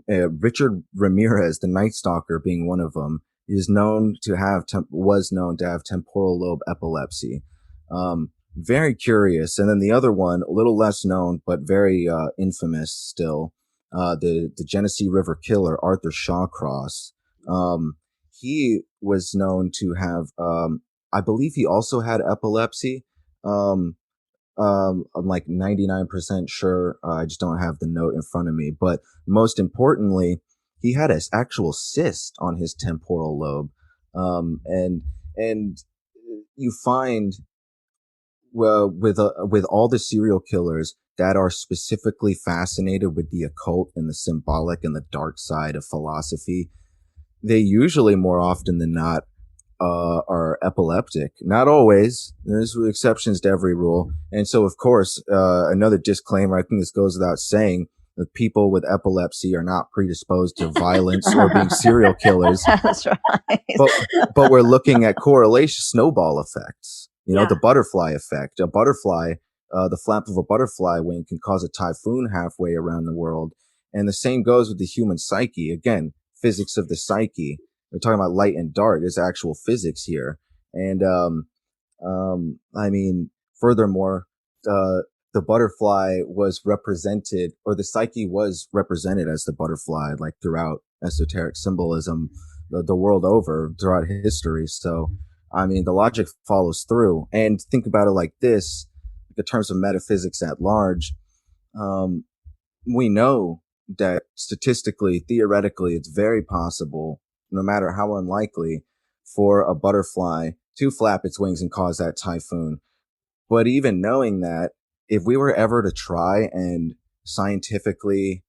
Richard Ramirez, the Night Stalker, being one of them, was known to have temporal lobe epilepsy. Very curious. And then the other one, a little less known, but very infamous still, the Genesee River Killer, Arthur Shawcross. He was known to have, I believe he also had epilepsy. I'm like 99% sure. I just don't have the note in front of me. But most importantly, he had an actual cyst on his temporal lobe. And you find, well, with all the serial killers that are specifically fascinated with the occult and the symbolic and the dark side of philosophy, they usually more often than not are epileptic. Not always. There's exceptions to every rule. And so, of course, another disclaimer, I think this goes without saying, that people with epilepsy are not predisposed to violence or being serial killers.
That's right.
But we're looking at correlation, snowball effects.
Yeah.
The butterfly effect. A butterfly, the flap of a butterfly wing can cause a typhoon halfway around the world. And the same goes with the human psyche. Again, physics of the psyche. We're talking about light and dark. There's actual physics here. And, I mean, furthermore, the butterfly was represented, or the psyche was represented as the butterfly, like throughout esoteric symbolism, the world over, throughout history. So, I mean, the logic follows through. And think about it like this, in terms of metaphysics at large, we know that statistically, theoretically, it's very possible, no matter how unlikely, for a butterfly to flap its wings and cause that typhoon. But even knowing that, if we were ever to try and scientifically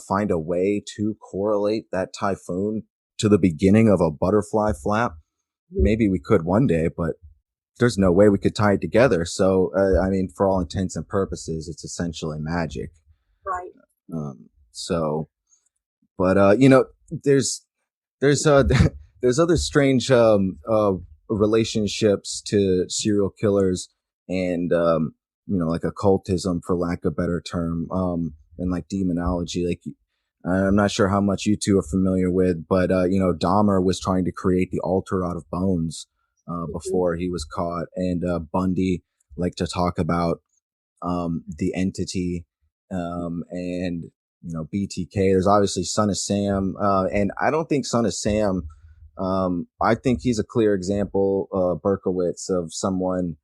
find a way to correlate that typhoon to the beginning of a butterfly flap, maybe we could one day, but there's no way we could tie it together. So, I mean, for all intents and purposes, it's essentially magic.
Right.
So, but there's other strange relationships to serial killers and like occultism, for lack of a better term, and like demonology. Like, I'm not sure how much you two are familiar with, but Dahmer was trying to create the altar out of bones before he was caught, and Bundy liked to talk about the entity, and BTK. There's obviously Son of Sam, and I don't think Son of Sam. I think he's a clear example, Berkowitz, of someone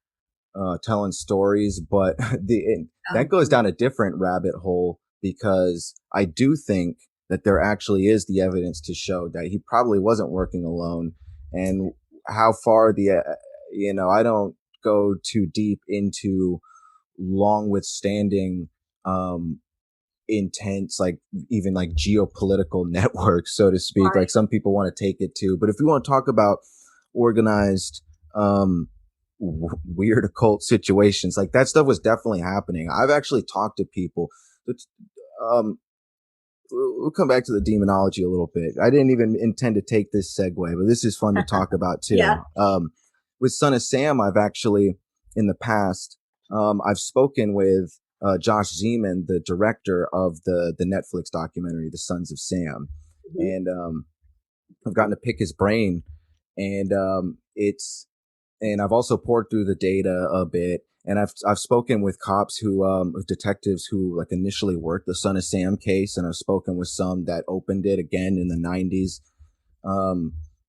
telling stories, but that goes down a different rabbit hole, because I do think that there actually is the evidence to show that he probably wasn't working alone. And how far I don't go too deep into long withstanding intense, like even like geopolitical networks, so to speak,
Right.
like some people want to take it to. But if we want to talk about organized weird occult situations, like that stuff was definitely happening. I've actually talked to people. We'll come back to the demonology a little bit. I didn't even intend to take this segue, but this is fun to talk about too.
Yeah.
With Son of Sam, I've actually in the past I've spoken with Josh Zeman, the director of the Netflix documentary The Sons of Sam, and I've gotten to pick his brain, and and I've also poured through the data a bit, and I've spoken with cops who detectives who like initially worked the Son of Sam case, and I've spoken with some that opened it again in the 90s.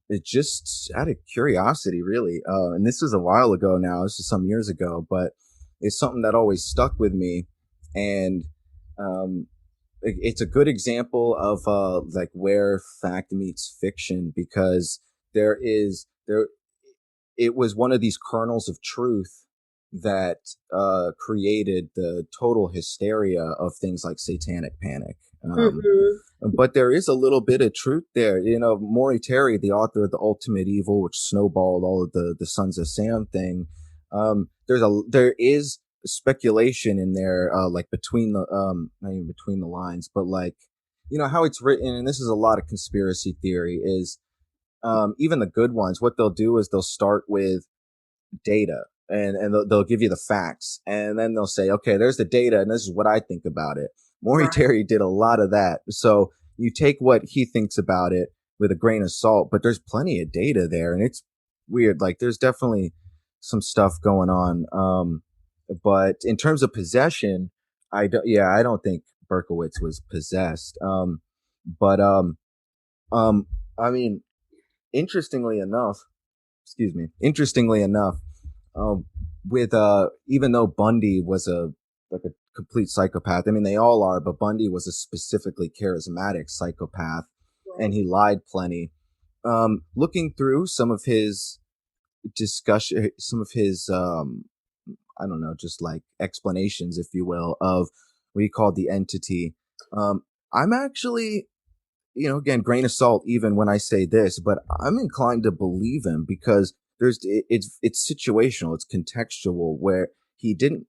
It just out of curiosity, really, and this was a while ago now. This is some years ago, but it's something that always stuck with me. And it's a good example of like where fact meets fiction, because there it was one of these kernels of truth that created the total hysteria of things like satanic panic. But there is a little bit of truth there. Maury Terry, the author of The Ultimate Evil, which snowballed all of the Sons of Sam thing, there is speculation in there, like between the not even between the lines, but like how it's written, and this is a lot of conspiracy theory, is even the good ones, what they'll do is they'll start with data, and they'll give you the facts, and then they'll say, okay, there's the data, and this is what I think about it. Maury Terry did a lot of that. So you take what he thinks about it with a grain of salt, but there's plenty of data there, and it's weird. Like, there's definitely some stuff going on. But in terms of possession, I don't think Berkowitz was possessed. But I mean, interestingly enough, with even though Bundy was a complete psychopath, I mean, they all are, but Bundy was a specifically charismatic psychopath, and he lied plenty. Looking through some of his discussion, some of his I don't know, just like explanations, if you will, of what he called the entity. I'm actually, again, grain of salt, even when I say this, but I'm inclined to believe him, because it's situational, it's contextual, where he didn't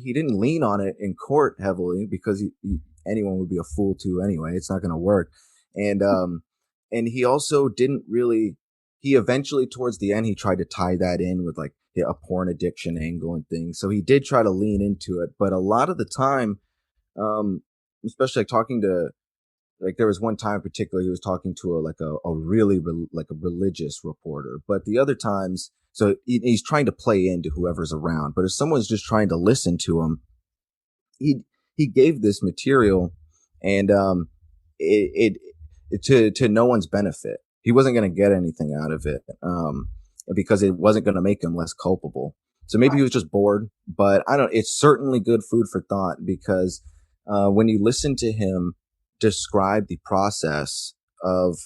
lean on it in court heavily, because anyone would be a fool to anyway. It's not going to work. And he also didn't really, he eventually towards the end, he tried to tie that in with like a porn addiction angle and things. So he did try to lean into it, but a lot of the time, especially like talking to, like, there was one time in particular, he was talking to a really religious reporter, but the other times, so he's trying to play into whoever's around. But if someone's just trying to listen to him, he gave this material, and it to no one's benefit. He wasn't going to get anything out of it, because it wasn't going to make him less culpable. So maybe he was just bored, but it's certainly good food for thought, because when you listen to him describe the process of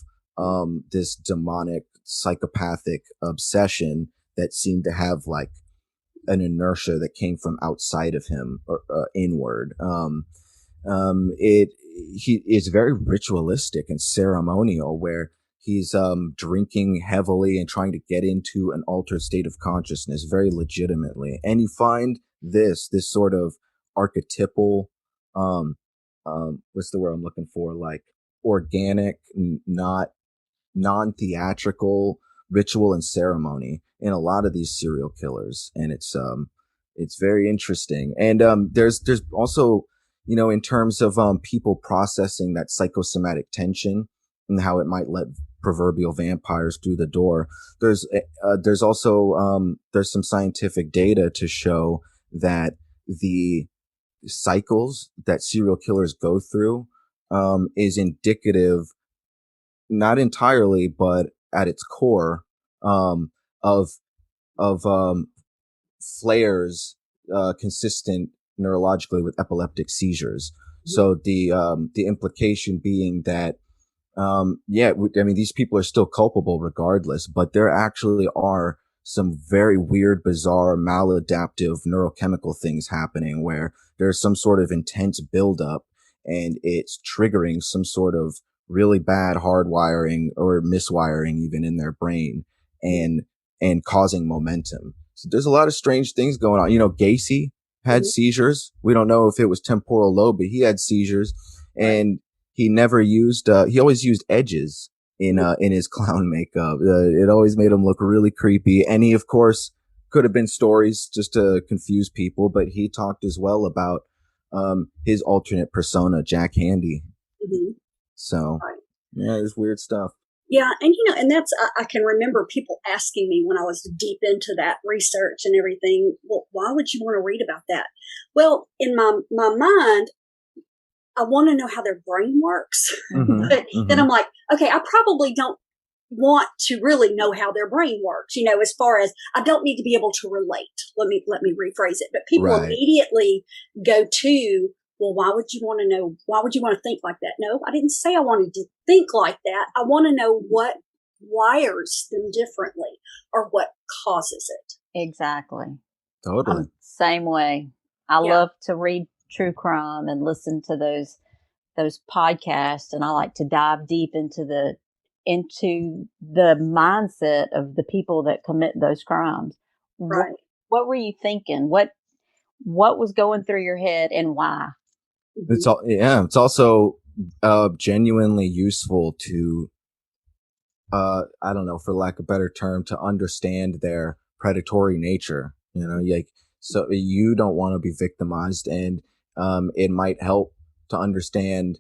this demonic psychopathic obsession that seemed to have like an inertia that came from outside of him, or inward, it's very ritualistic and ceremonial, where he's drinking heavily and trying to get into an altered state of consciousness very legitimately. And you find this sort of archetypal, what's the word I'm looking for? Like organic, not non-theatrical ritual and ceremony in a lot of these serial killers. And it's very interesting. And there's also, in terms of some processing that psychosomatic tension and how it might let proverbial vampires through the door. There's also there's some scientific data to show that the cycles that serial killers go through is indicative, not entirely, but at its core, of flares consistent neurologically with epileptic seizures. So the implication being that these people are still culpable regardless, but there actually are some very weird, bizarre, maladaptive neurochemical things happening, where there's some sort of intense buildup, and it's triggering some sort of really bad hardwiring or miswiring even in their brain, and causing momentum. So there's a lot of strange things going on. Gacy had seizures. We don't know if it was temporal lobe, but he had seizures, and he never used, he always used edges in his clown makeup. It always made him look really creepy. And he, of course, could have been stories just to confuse people, but he talked as well about his alternate persona, Jack Handy. So, yeah, it's weird stuff.
Yeah, and and that's, I can remember people asking me when I was deep into that research and everything, well, why would you want to read about that? Well, in my mind, I want to know how their brain works. But then I'm like, okay, I probably don't want to really know how their brain works, as far as I don't need to be able to relate. Let me rephrase it. But people immediately go to Well, why would you want to know? Why would you want to think like that? No, I didn't say I wanted to think like that. I want to know what wires them differently or what causes it.
Exactly.
Totally.
Same way. I
Yeah.
love to read true crime and listen to those podcasts, and I like to dive deep into the mindset of the people that commit those crimes.
Right.
What were you thinking? What was going through your head, and why?
It's also genuinely useful to I don't know, for lack of a better term, to understand their predatory nature. Like, so you don't want to be victimized, and it might help to understand,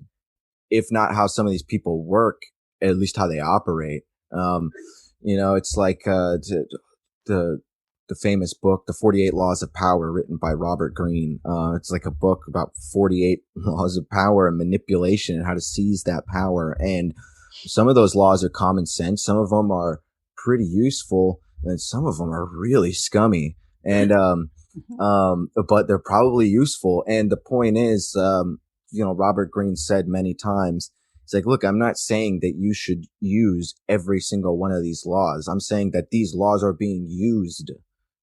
if not how some of these people work, at least how they operate. It's like the the famous book, The 48 Laws of Power, written by Robert Greene. It's like a book about 48 laws of power and manipulation and how to seize that power. And some of those laws are common sense. Some of them are pretty useful, and some of them are really scummy. And but they're probably useful. And the point is, Robert Greene said many times, it's like, look, I'm not saying that you should use every single one of these laws. I'm saying that these laws are being used,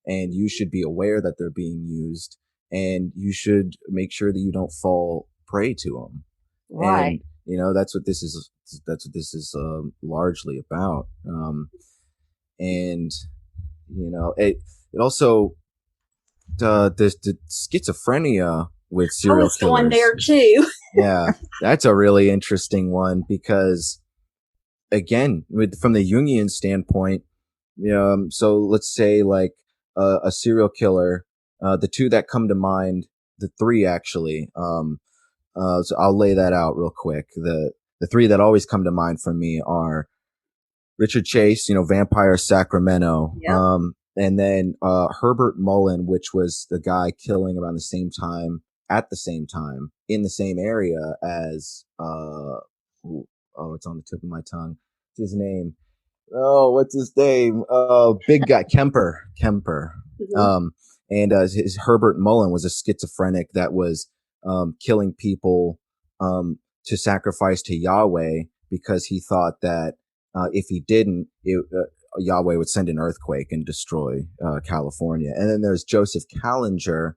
and you should be aware that they're being used, and you should make sure that you don't fall prey to them.
Right.
And that's what this is. That's what this is largely about. And it also the schizophrenia with
I
serial
was going
killers.
there too.
Yeah, that's a really interesting one, because again, from the Jungian standpoint, so let's say like a serial killer, the two that come to mind, the three actually, so I'll lay that out real quick. The three that always come to mind for me are Richard Chase, Vampire Sacramento,
Yep.
and then Herbert Mullen, which was the guy killing around the same time, at the same time, in the same area as it's on the tip of my tongue. What's his name? Oh, what's his name? Big guy, Kemper.
Mhm.
And his Herbert Mullen was a schizophrenic that was killing people to sacrifice to Yahweh, because he thought that if he didn't, Yahweh would send an earthquake and destroy California. And then there's Joseph Callinger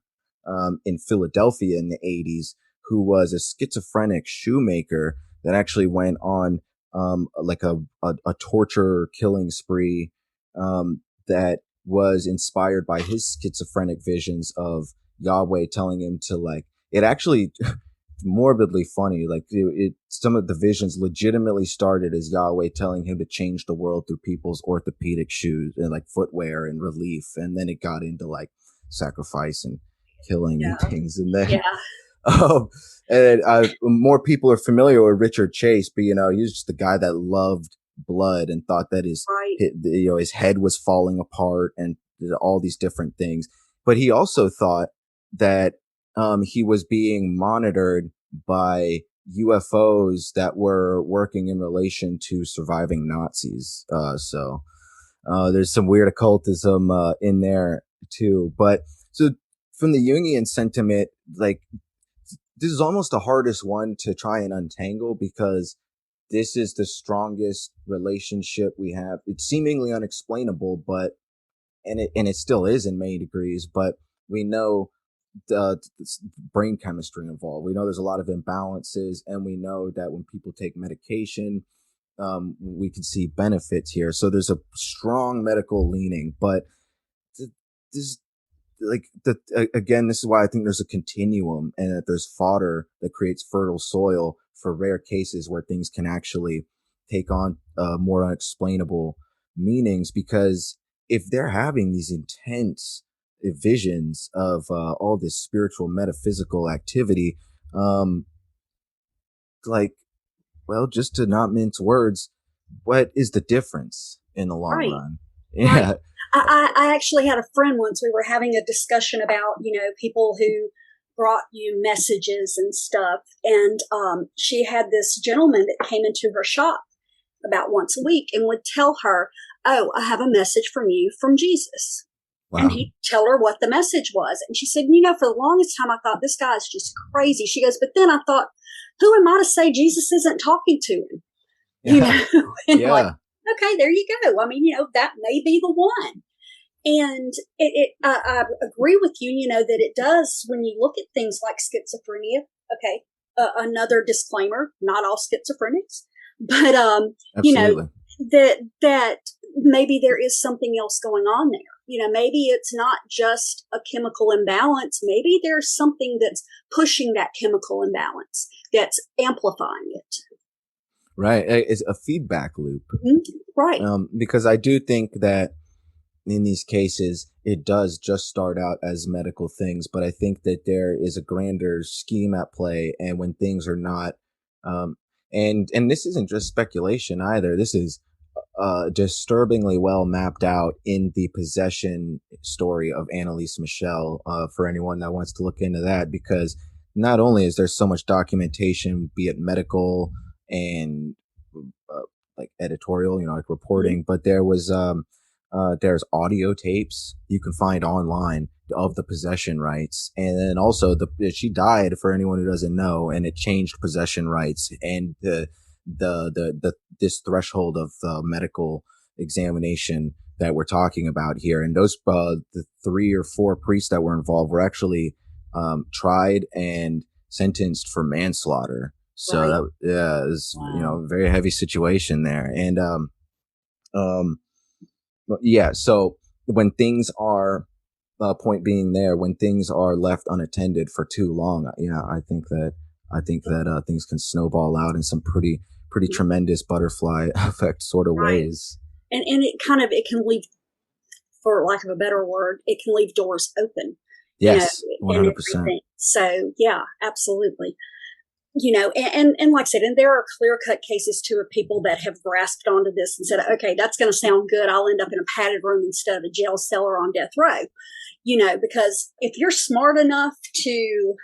in Philadelphia in the 80s, who was a schizophrenic shoemaker that actually went on like a torture killing spree that was inspired by his schizophrenic visions of Yahweh telling him to, like, it actually morbidly funny. Like some of the visions legitimately started as Yahweh telling him to change the world through people's orthopedic shoes and like footwear and relief. And then it got into like sacrifice and killing and things. And then,
Yeah.
more people are familiar with Richard Chase, but he was just a guy that loved blood and thought that
Right.
his head was falling apart and all these different things. But he also thought that he was being monitored by UFOs that were working in relation to surviving Nazis. So there's some weird occultism in there too. But so from the Jungian sentiment, like, this is almost the hardest one to try and untangle, because this is the strongest relationship we have. It's seemingly unexplainable, but and it still is in many degrees. But we know the brain chemistry involved. We know there's a lot of imbalances, and we know that when people take medication, we can see benefits here. So there's a strong medical leaning, but this, like, again, this is why I think there's a continuum, and that there's fodder that creates fertile soil for rare cases where things can actually take on more unexplainable meanings. Because if they're having these intense visions of all this spiritual metaphysical activity, like, well, just to not mince words, what is the difference in the long
Right.
run?
Right.
Yeah.
I actually had a friend once. We were having a discussion about, people who brought you messages and stuff. And she had this gentleman that came into her shop about once a week and would tell her, "Oh, I have a message from you from Jesus."
Wow.
And he'd tell her what the message was. And she said, you know, for the longest time, I thought this guy's just crazy. She goes, but then I thought, who am I to say Jesus isn't talking to him? You know, and
Yeah.
like, okay, there you go. I mean, you know, that may be the one. And I agree with you, you know, that it does when you look at things like schizophrenia. Okay. Another disclaimer, not all schizophrenics, but, you know, that maybe there is something else going on there. You know, maybe it's not just a chemical imbalance. Maybe there's something that's pushing that chemical imbalance, that's amplifying it.
Right. It's a feedback loop.
Right.
Because I do think that in these cases, it does just start out as medical things, but I think that there is a grander scheme at play. And when things are not, and this isn't just speculation either. This is disturbingly well mapped out in the possession story of Annalise Michel, for anyone that wants to look into that, because not only is there so much documentation, be it medical and like editorial, you know, like reporting, but there's audio tapes you can find online of the possession rights. And then also she died, for anyone who doesn't know, and it changed possession rights and this threshold of medical examination that we're talking about here. And those the 3 or 4 priests that were involved were actually tried and sentenced for manslaughter. So right. That is you know, a very heavy situation there. And yeah, so when things are point being there, when things are left unattended for too long, yeah, I think that things can snowball out in some pretty tremendous butterfly effect sort of ways.
And it can leave, for lack of a better word, it can leave doors open.
Yes,
you know,
100%.
So yeah, absolutely. You know, and like I said, and there are clear-cut cases too of people that have grasped onto this and said, okay, that's going to sound good. I'll end up in a padded room instead of a jail cell or on death row. You know, because if you're smart enough to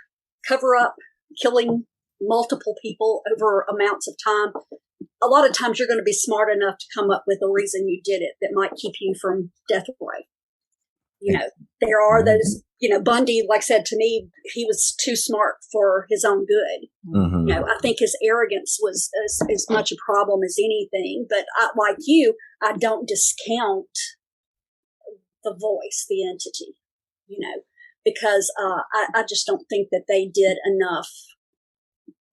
cover up killing multiple people over amounts of time, a lot of times you're going to be smart enough to come up with a reason you did it that might keep you from death row. You know, there are those, you know, Bundy, like I said, to me, he was too smart for his own good.
Mm-hmm.
You know, I think his arrogance was as much a problem as anything. But like you, I don't discount the voice, the entity, you know, because I just don't think that they did enough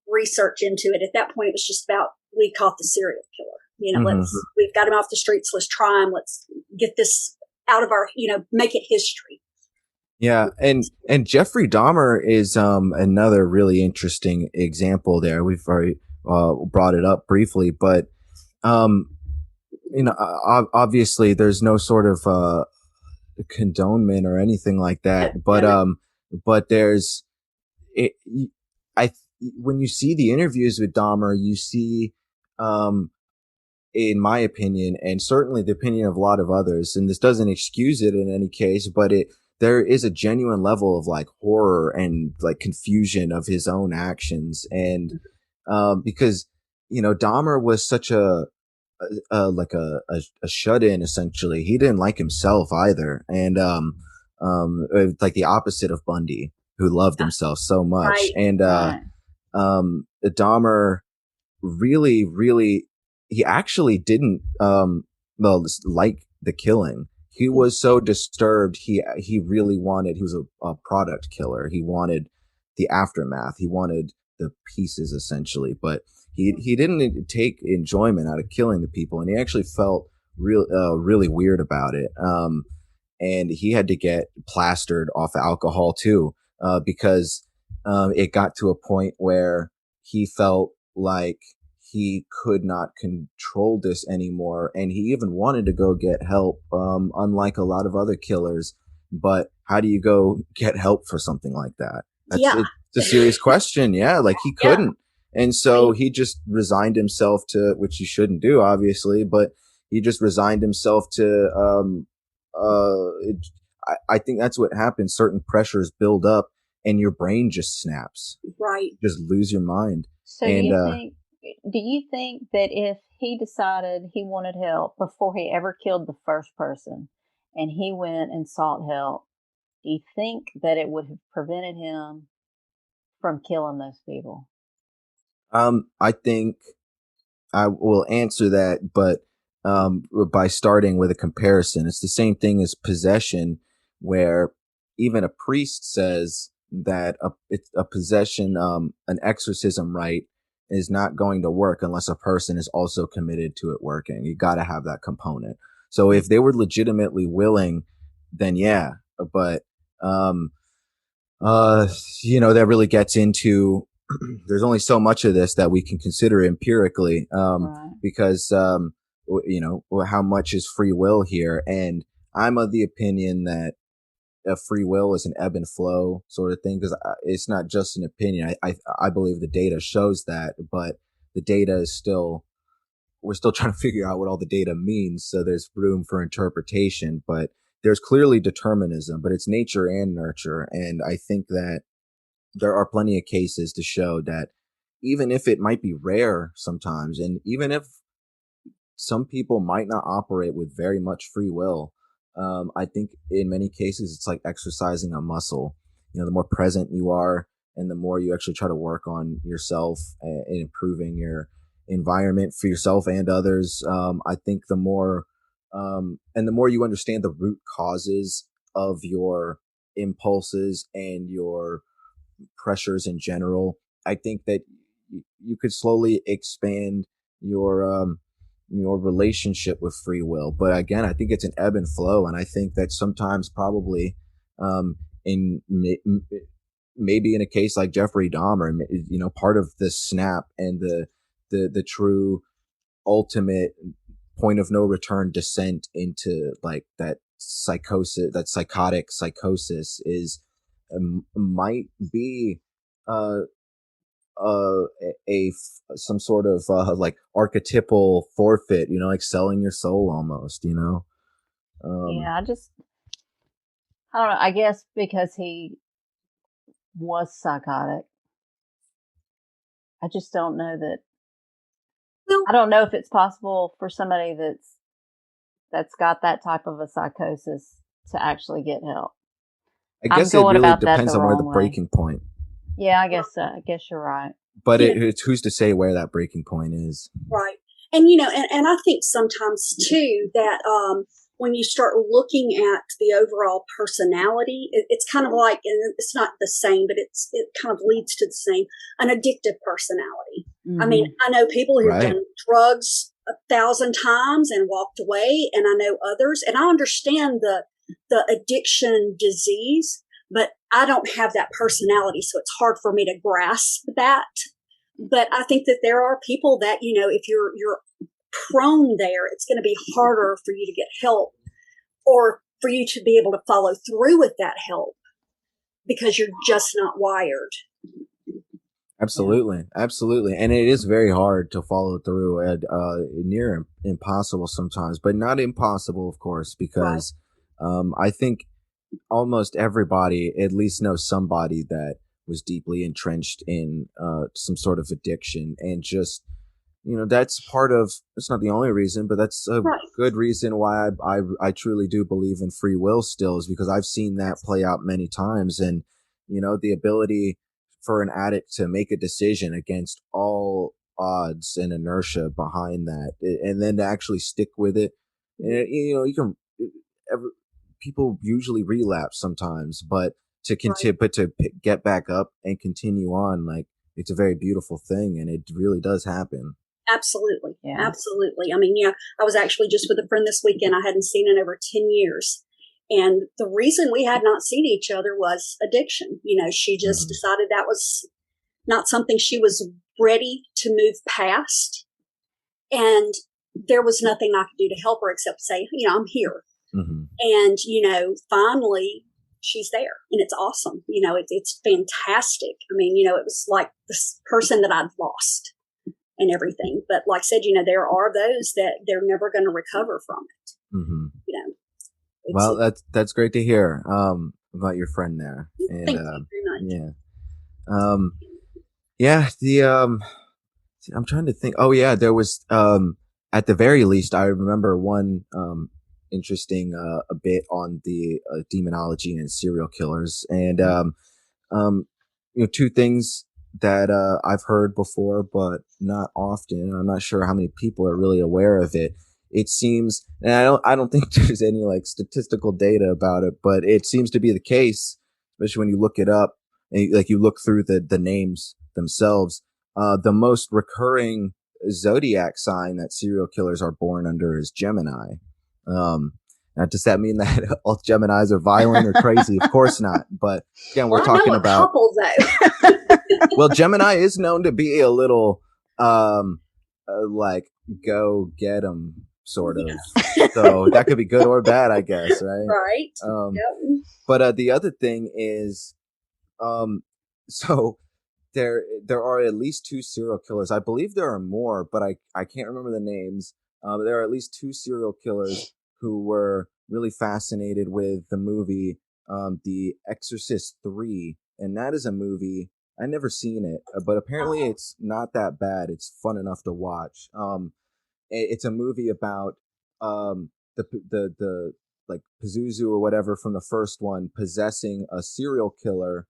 research into it. At that point, it was just about, we caught the serial killer. You know, we've got him off the streets. Let's try him. Let's get this out of our, you know, make it history.
Yeah, and Jeffrey Dahmer is another really interesting example there. We've already brought it up briefly, but you know, obviously there's no sort of condonement or anything like that, but there's when you see the interviews with Dahmer, you see in my opinion, and certainly the opinion of a lot of others, and this doesn't excuse it in any case, but there is a genuine level of like horror and like confusion of his own actions. And because, you know, Dahmer was such a shut-in, essentially. He didn't like himself either. And like the opposite of Bundy, who loved himself so much. Right. And Dahmer really, he actually didn't like the killing. He was so disturbed. He really wanted, he was a product killer. He wanted the aftermath. He wanted the pieces, essentially, but he didn't take enjoyment out of killing the people, and he actually felt really weird about it. And he had to get plastered off alcohol too, because it got to a point where he felt like he could not control this anymore, and he even wanted to go get help, unlike a lot of other killers. But how do you go get help for something like that? It's a serious question. Yeah, like he couldn't. And so he just resigned himself to, which you shouldn't do, obviously, but he just resigned himself to, I think that's what happens. Certain pressures build up and your brain just snaps.
Right.
Just lose your mind.
So do you think that if he decided he wanted help before he ever killed the first person, and he went and sought help, do you think that it would have prevented him from killing those people?
I think I will answer that, but by starting with a comparison. It's the same thing as possession, where even a priest says that a possession, an exorcism rite, is not going to work unless a person is also committed to it working. You got to have that component. So if they were legitimately willing, then yeah. But that really gets into there's only so much of this that we can consider empirically,
Right.
because how much is free will here. And I'm of the opinion that free will is an ebb and flow sort of thing, because it's not just an opinion. I believe the data shows that, but the data is we're still trying to figure out what all the data means. So there's room for interpretation, but there's clearly determinism, but it's nature and nurture. And I think that there are plenty of cases to show that even if it might be rare sometimes, and even if some people might not operate with very much free will, I think in many cases it's like exercising a muscle. The more present you are and the more you actually try to work on yourself and improving your environment for yourself and others, I think the more and the more you understand the root causes of your impulses and your pressures in general, I think that you could slowly expand your relationship with free will. But again, I think it's an ebb and flow, and I think that sometimes probably in maybe in a case like Jeffrey Dahmer, part of the snap and the true ultimate point of no return descent into like that psychosis, that psychotic psychosis, is might be uh some sort of like archetypal forfeit, like selling your soul almost.
Yeah, I don't know. I guess because he was psychotic. I just don't know that.
Well,
I don't know if it's possible for somebody that's got that type of a psychosis to actually get help.
I
I'm
guess it
going
really
about that
depends
the
on where the
wrong way.
breaking point.
Yeah, I guess so. I guess you're right.
But
Yeah.
it's who's to say where that breaking point is?
right. And, and I think sometimes too that when you start looking at the overall personality, it's kind of like, and it's not the same, but it kind of leads to the same, an addictive personality. I mean, I know people who've
Right.
done drugs 1,000 times and walked away, and I know others, and I understand the addiction disease, but I don't have that personality, so it's hard for me to grasp that. But I think that there are people that, if you're prone there, it's going to be harder for you to get help or for you to be able to follow through with that help because you're just not wired.
Absolutely. Absolutely. And it is very hard to follow through, and near impossible sometimes, but not impossible, of course, because I think almost everybody at least knows somebody that was deeply entrenched in some sort of addiction, and just that's part of, it's not the only reason, but that's a good reason why I truly do believe in free will still, is because I've seen that play out many times. And the ability for an addict to make a decision against all odds and inertia behind that, and then to actually stick with it. And you can people usually relapse sometimes, but to continue, but to get back up and continue on, like, it's a very beautiful thing, and it really does happen.
Absolutely.
Yeah.
Absolutely. I mean, I was actually just with a friend this weekend. I hadn't seen in over 10 years. And the reason we had not seen each other was addiction. She just decided that was not something she was ready to move past. And there was nothing I could do to help her except say, I'm here. And, finally she's there, and it's awesome. It's fantastic. I mean, it was like this person that I'd lost and everything. But like I said, there are those that they're never going to recover from it.
Well, that's great to hear about your friend there. And
thank you very much.
I'm trying to think. Oh yeah, there was at the very least, I remember one interesting a bit on the demonology and serial killers. And two things that I've heard before, but not often. I'm not sure how many people are really aware of it. It seems, and I don't think there's any like statistical data about it, but it seems to be the case, especially when you look it up and you look through the names themselves. The most recurring zodiac sign that serial killers are born under is Gemini. Now, does that mean that all Geminis are violent or crazy? Of course not. But again, we're talking about
a couple though.
well, Gemini is known to be a little like go get 'em sort of. So that could be good or bad, I guess, right?
Right. Yep.
But the other thing is, so there are at least 2 serial killers. I believe there are more, but I can't remember the names. There are at least 2 serial killers who were really fascinated with the movie The Exorcist 3, and that is a movie I never seen it, but apparently it's not that bad. It's fun enough to watch. It's a movie about the like Pazuzu or whatever from the first one possessing a serial killer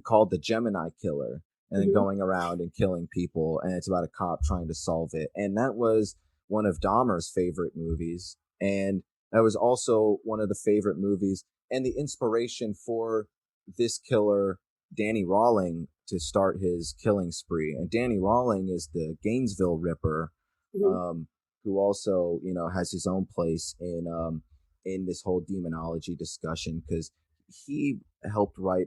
called the Gemini Killer, and then going around and killing people, and it's about a cop trying to solve it. And that was one of Dahmer's favorite movies, and that was also one of the favorite movies and the inspiration for this killer, Danny Rawling, to start his killing spree. And Danny Rawling is the Gainesville Ripper, who also, has his own place in this whole demonology discussion, because he helped write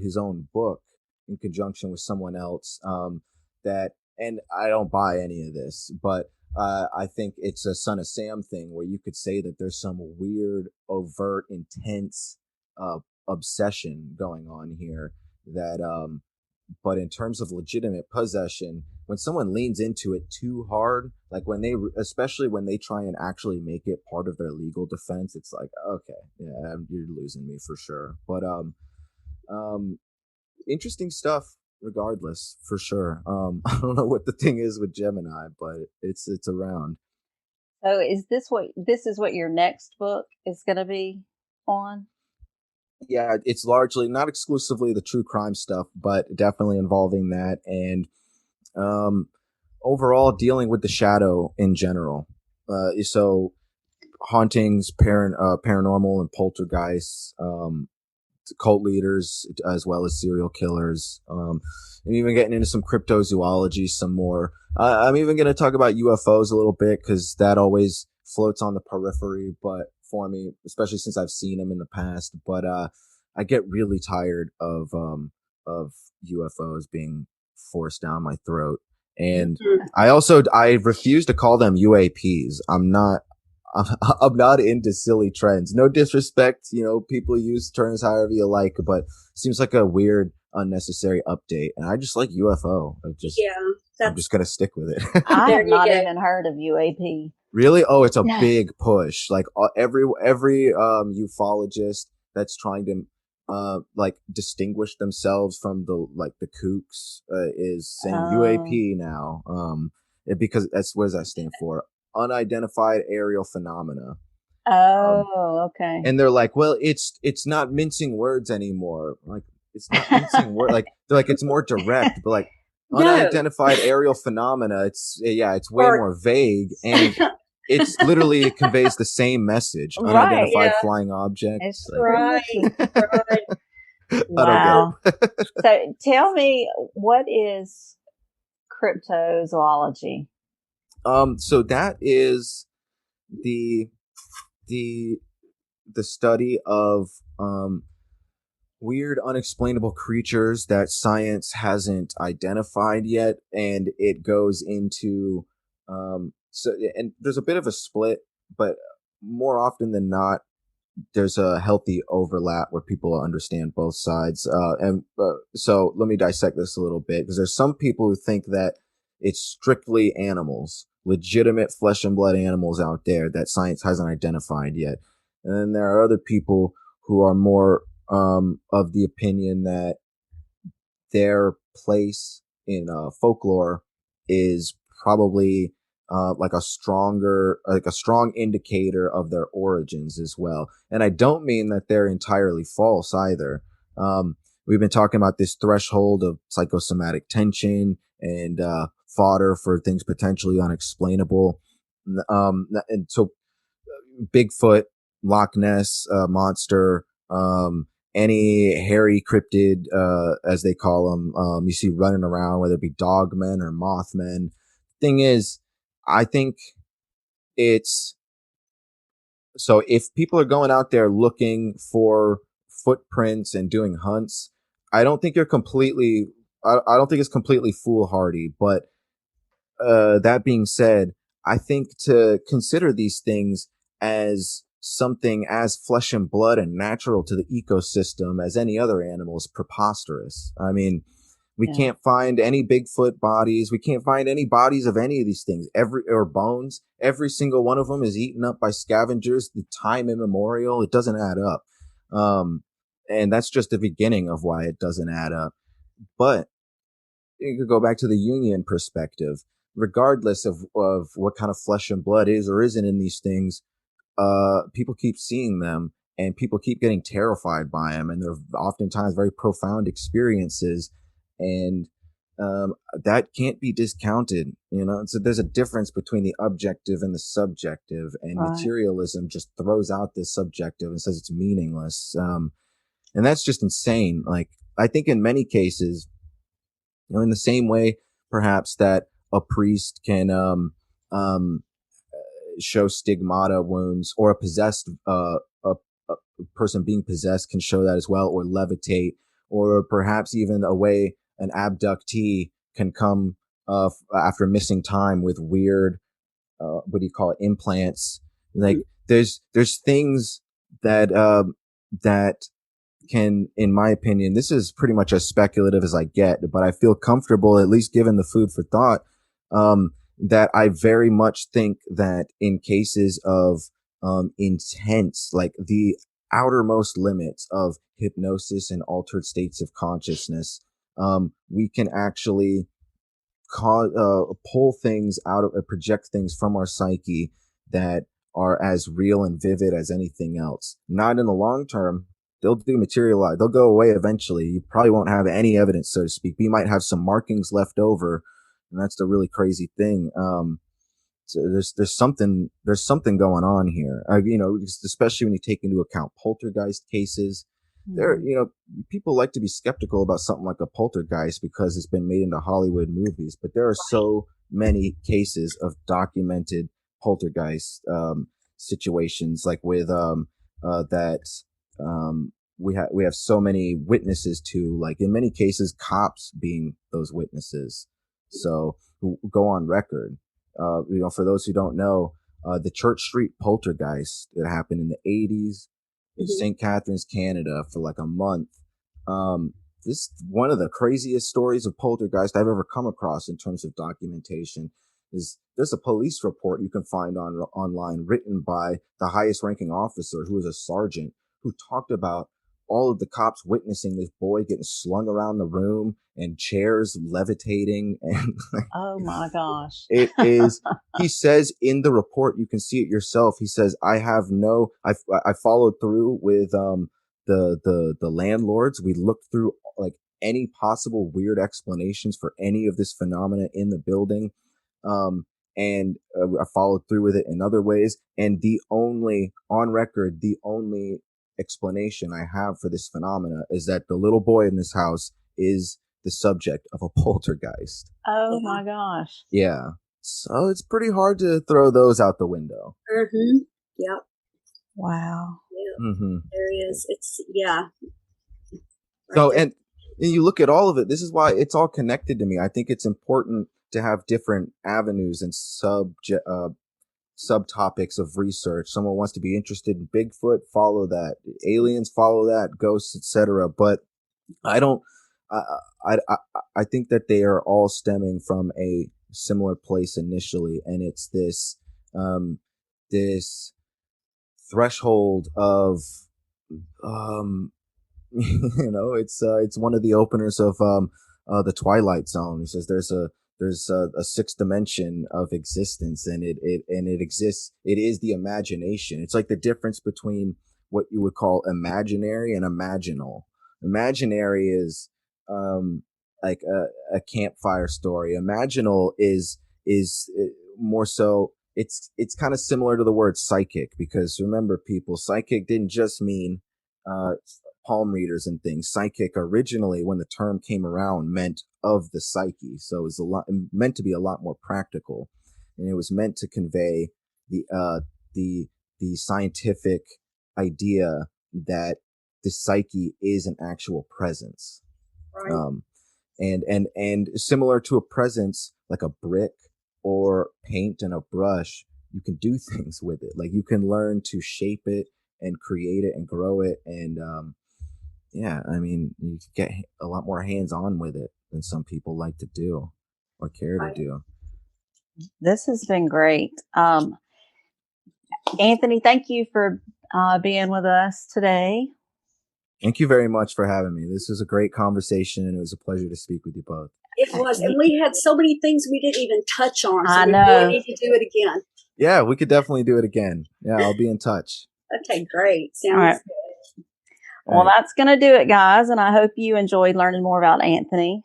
his own book in conjunction with someone else, and I don't buy any of this, but I think it's a Son of Sam thing where you could say that there's some weird, overt, intense obsession going on here that but in terms of legitimate possession, when someone leans into it too hard, like especially when they try and actually make it part of their legal defense, it's like, okay, yeah, you're losing me for sure. But interesting stuff regardless, for sure. I don't know what the thing is with Gemini, but it's around.
So is this what your next book is going to be on?
Yeah, it's largely, not exclusively the true crime stuff, but definitely involving that, and overall dealing with the shadow in general. So hauntings, paranormal and poltergeists, cult leaders, as well as serial killers. I'm even getting into some cryptozoology some more. I'm even going to talk about UFOs a little bit, because that always floats on the periphery, but for me, especially since I've seen them in the past. But I get really tired of UFOs being forced down my throat. And I refuse to call them UAPs. I'm not into silly trends. No disrespect, people use terms however you like, but it seems like a weird, unnecessary update. And I just like UFO. I'm just gonna stick with it.
I have not even heard of UAP.
Really? Oh, it's a big push. Like every ufologist that's trying to like distinguish themselves from the kooks is saying UAP now. Because what does that stand for? Unidentified aerial phenomena.
Okay.
And they're like, well, it's not mincing words anymore. Like, it's not mincing words. Like, they're like, it's more direct, but like unidentified aerial phenomena, it's way more vague, and it's literally conveys the same message. Unidentified flying objects.
Right.
Wow. So tell me, what is cryptozoology?
So that is the study of weird, unexplainable creatures that science hasn't identified yet, and it goes into and there's a bit of a split, but more often than not, there's a healthy overlap where people understand both sides. So let me dissect this a little bit, because there's some people who think that it's strictly animals, legitimate flesh and blood animals out there that science hasn't identified yet. And then there are other people who are more of the opinion that their place in folklore is probably like a strong indicator of their origins as well. And I don't mean that they're entirely false either. We've been talking about this threshold of psychosomatic tension and fodder for things potentially unexplainable. And so Bigfoot, Loch Ness monster, any hairy cryptid, as they call them, you see running around, whether it be dogmen or mothmen. Thing is, I think it's so if people are going out there looking for footprints and doing hunts, I don't think you're completely. I don't think it's completely foolhardy. But that being said, I think to consider these things as something as flesh and blood and natural to the ecosystem as any other animal is preposterous. I mean, we can't find any Bigfoot bodies. We can't find any bodies of any of these things. Or bones. Every single one of them is eaten up by scavengers. The time immemorial. It doesn't add up. And that's just the beginning of why it doesn't add up. But you could go back to the Jungian perspective. Regardless of what kind of flesh and blood is or isn't in these things, people keep seeing them and people keep getting terrified by them. And they're oftentimes very profound experiences. And that can't be discounted, So there's a difference between the objective and the subjective, and materialism just throws out the subjective and says it's meaningless. And that's just insane. Like, I think in many cases, in the same way, perhaps that a priest can show stigmata wounds, or a person being possessed can show that as well, or levitate, or perhaps even a way an abductee can come after missing time with weird, what do you call it, implants. Like there's things that that can, in my opinion, this is pretty much as speculative as I get, but I feel comfortable, at least given the food for thought, that I very much think that in cases of intense, like the outermost limits of hypnosis and altered states of consciousness, we can actually pull things out of, project things from our psyche that are as real and vivid as anything else. Not in the long term. They'll materialize. They'll go away eventually. You probably won't have any evidence, so to speak. You might have some markings left over, and that's the really crazy thing. So there's something going on here. Especially when you take into account poltergeist cases. There, people like to be skeptical about something like a poltergeist because it's been made into Hollywood movies, but there are so many cases of documented poltergeist situations, like with we have so many witnesses to, like in many cases, cops being those witnesses. So who go on record. For those who don't know, the Church Street poltergeist that happened in the 80s in St. Catharines, Canada, for like a month. This is one of the craziest stories of poltergeist I've ever come across in terms of documentation. There's a police report you can find online written by the highest ranking officer, who was a sergeant, who talked about all of the cops witnessing this boy getting slung around the room and chairs levitating. And
oh my gosh.
It is, he says in the report, you can see it yourself. He says, I followed through with the landlords. We looked through like any possible weird explanations for any of this phenomena in the building. And I followed through with it in other ways. And on record, the only explanation I have for this phenomena is that the little boy in this house is the subject of a poltergeist.
Oh my gosh.
Yeah. So it's pretty hard to throw those out the window.
Mm-hmm. Yep.
Wow.
Yeah. Mm-hmm. There is. It's, yeah.
Right so, there. And you look at all of it, this is why it's all connected to me. I think it's important to have different avenues and subtopics of research. Someone wants to be interested in Bigfoot, follow that. Aliens, follow that. Ghosts, etc. But I don't. I think that they are all stemming from a similar place initially, and it's this threshold of it's one of the openers of the Twilight Zone. It says there's there's a sixth dimension of existence, and it exists. It is the imagination. It's like the difference between what you would call imaginary and imaginal. Imaginary is like a campfire story. Imaginal is more so. It's kind of similar to the word psychic, because remember, people, psychic didn't just mean palm readers and things. Psychic originally, when the term came around, meant of the psyche. So it was meant to be a lot more practical, and it was meant to convey the scientific idea that the psyche is an actual presence.
Right.
And similar to a presence, like a brick or paint and a brush, you can do things with it. Like you can learn to shape it and create it and grow it. And yeah, I mean, you get a lot more hands-on with it than some people like to do or care to do.
This has been great. Anthony, thank you for being with us today.
Thank you very much for having me. This was a great conversation, and it was a pleasure to speak with you both.
It was. And we had so many things we didn't even touch on. So
I
we
know.
really need to do it again.
Yeah, we could definitely do it again. Yeah, I'll be in touch.
Okay, great. Sounds
All right.
good.
Well, that's going to do it, guys. And I hope you enjoyed learning more about Anthony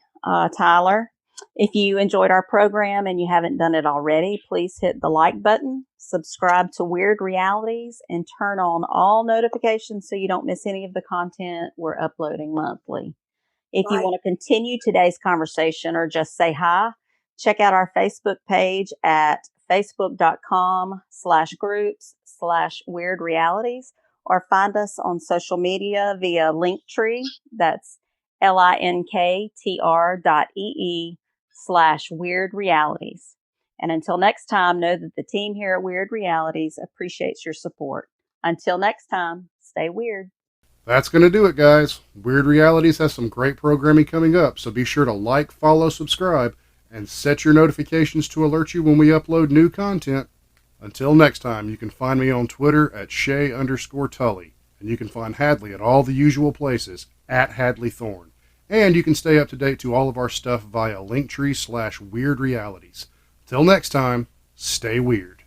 Tyler. If you enjoyed our program and you haven't done it already, please hit the like button, subscribe to Wyrd Realities, and turn on all notifications so you don't miss any of the content we're uploading monthly. If you want to continue today's conversation or just say hi, check out our Facebook page at facebook.com/groups/Wyrd Realities, or find us on social media via Linktree. That's linktr.ee/Wyrd Realities. And until next time, know that the team here at Wyrd Realities appreciates your support. Until next time, stay weird.
That's going to do it, guys. Wyrd Realities has some great programming coming up, so be sure to like, follow, subscribe, and set your notifications to alert you when we upload new content. Until next time, you can find me on Twitter at Shay_Tully, and you can find Hadley at all the usual places at Hadley Thorne. And you can stay up to date to all of our stuff via Linktree/Wyrd Realities. Till next time, stay weird.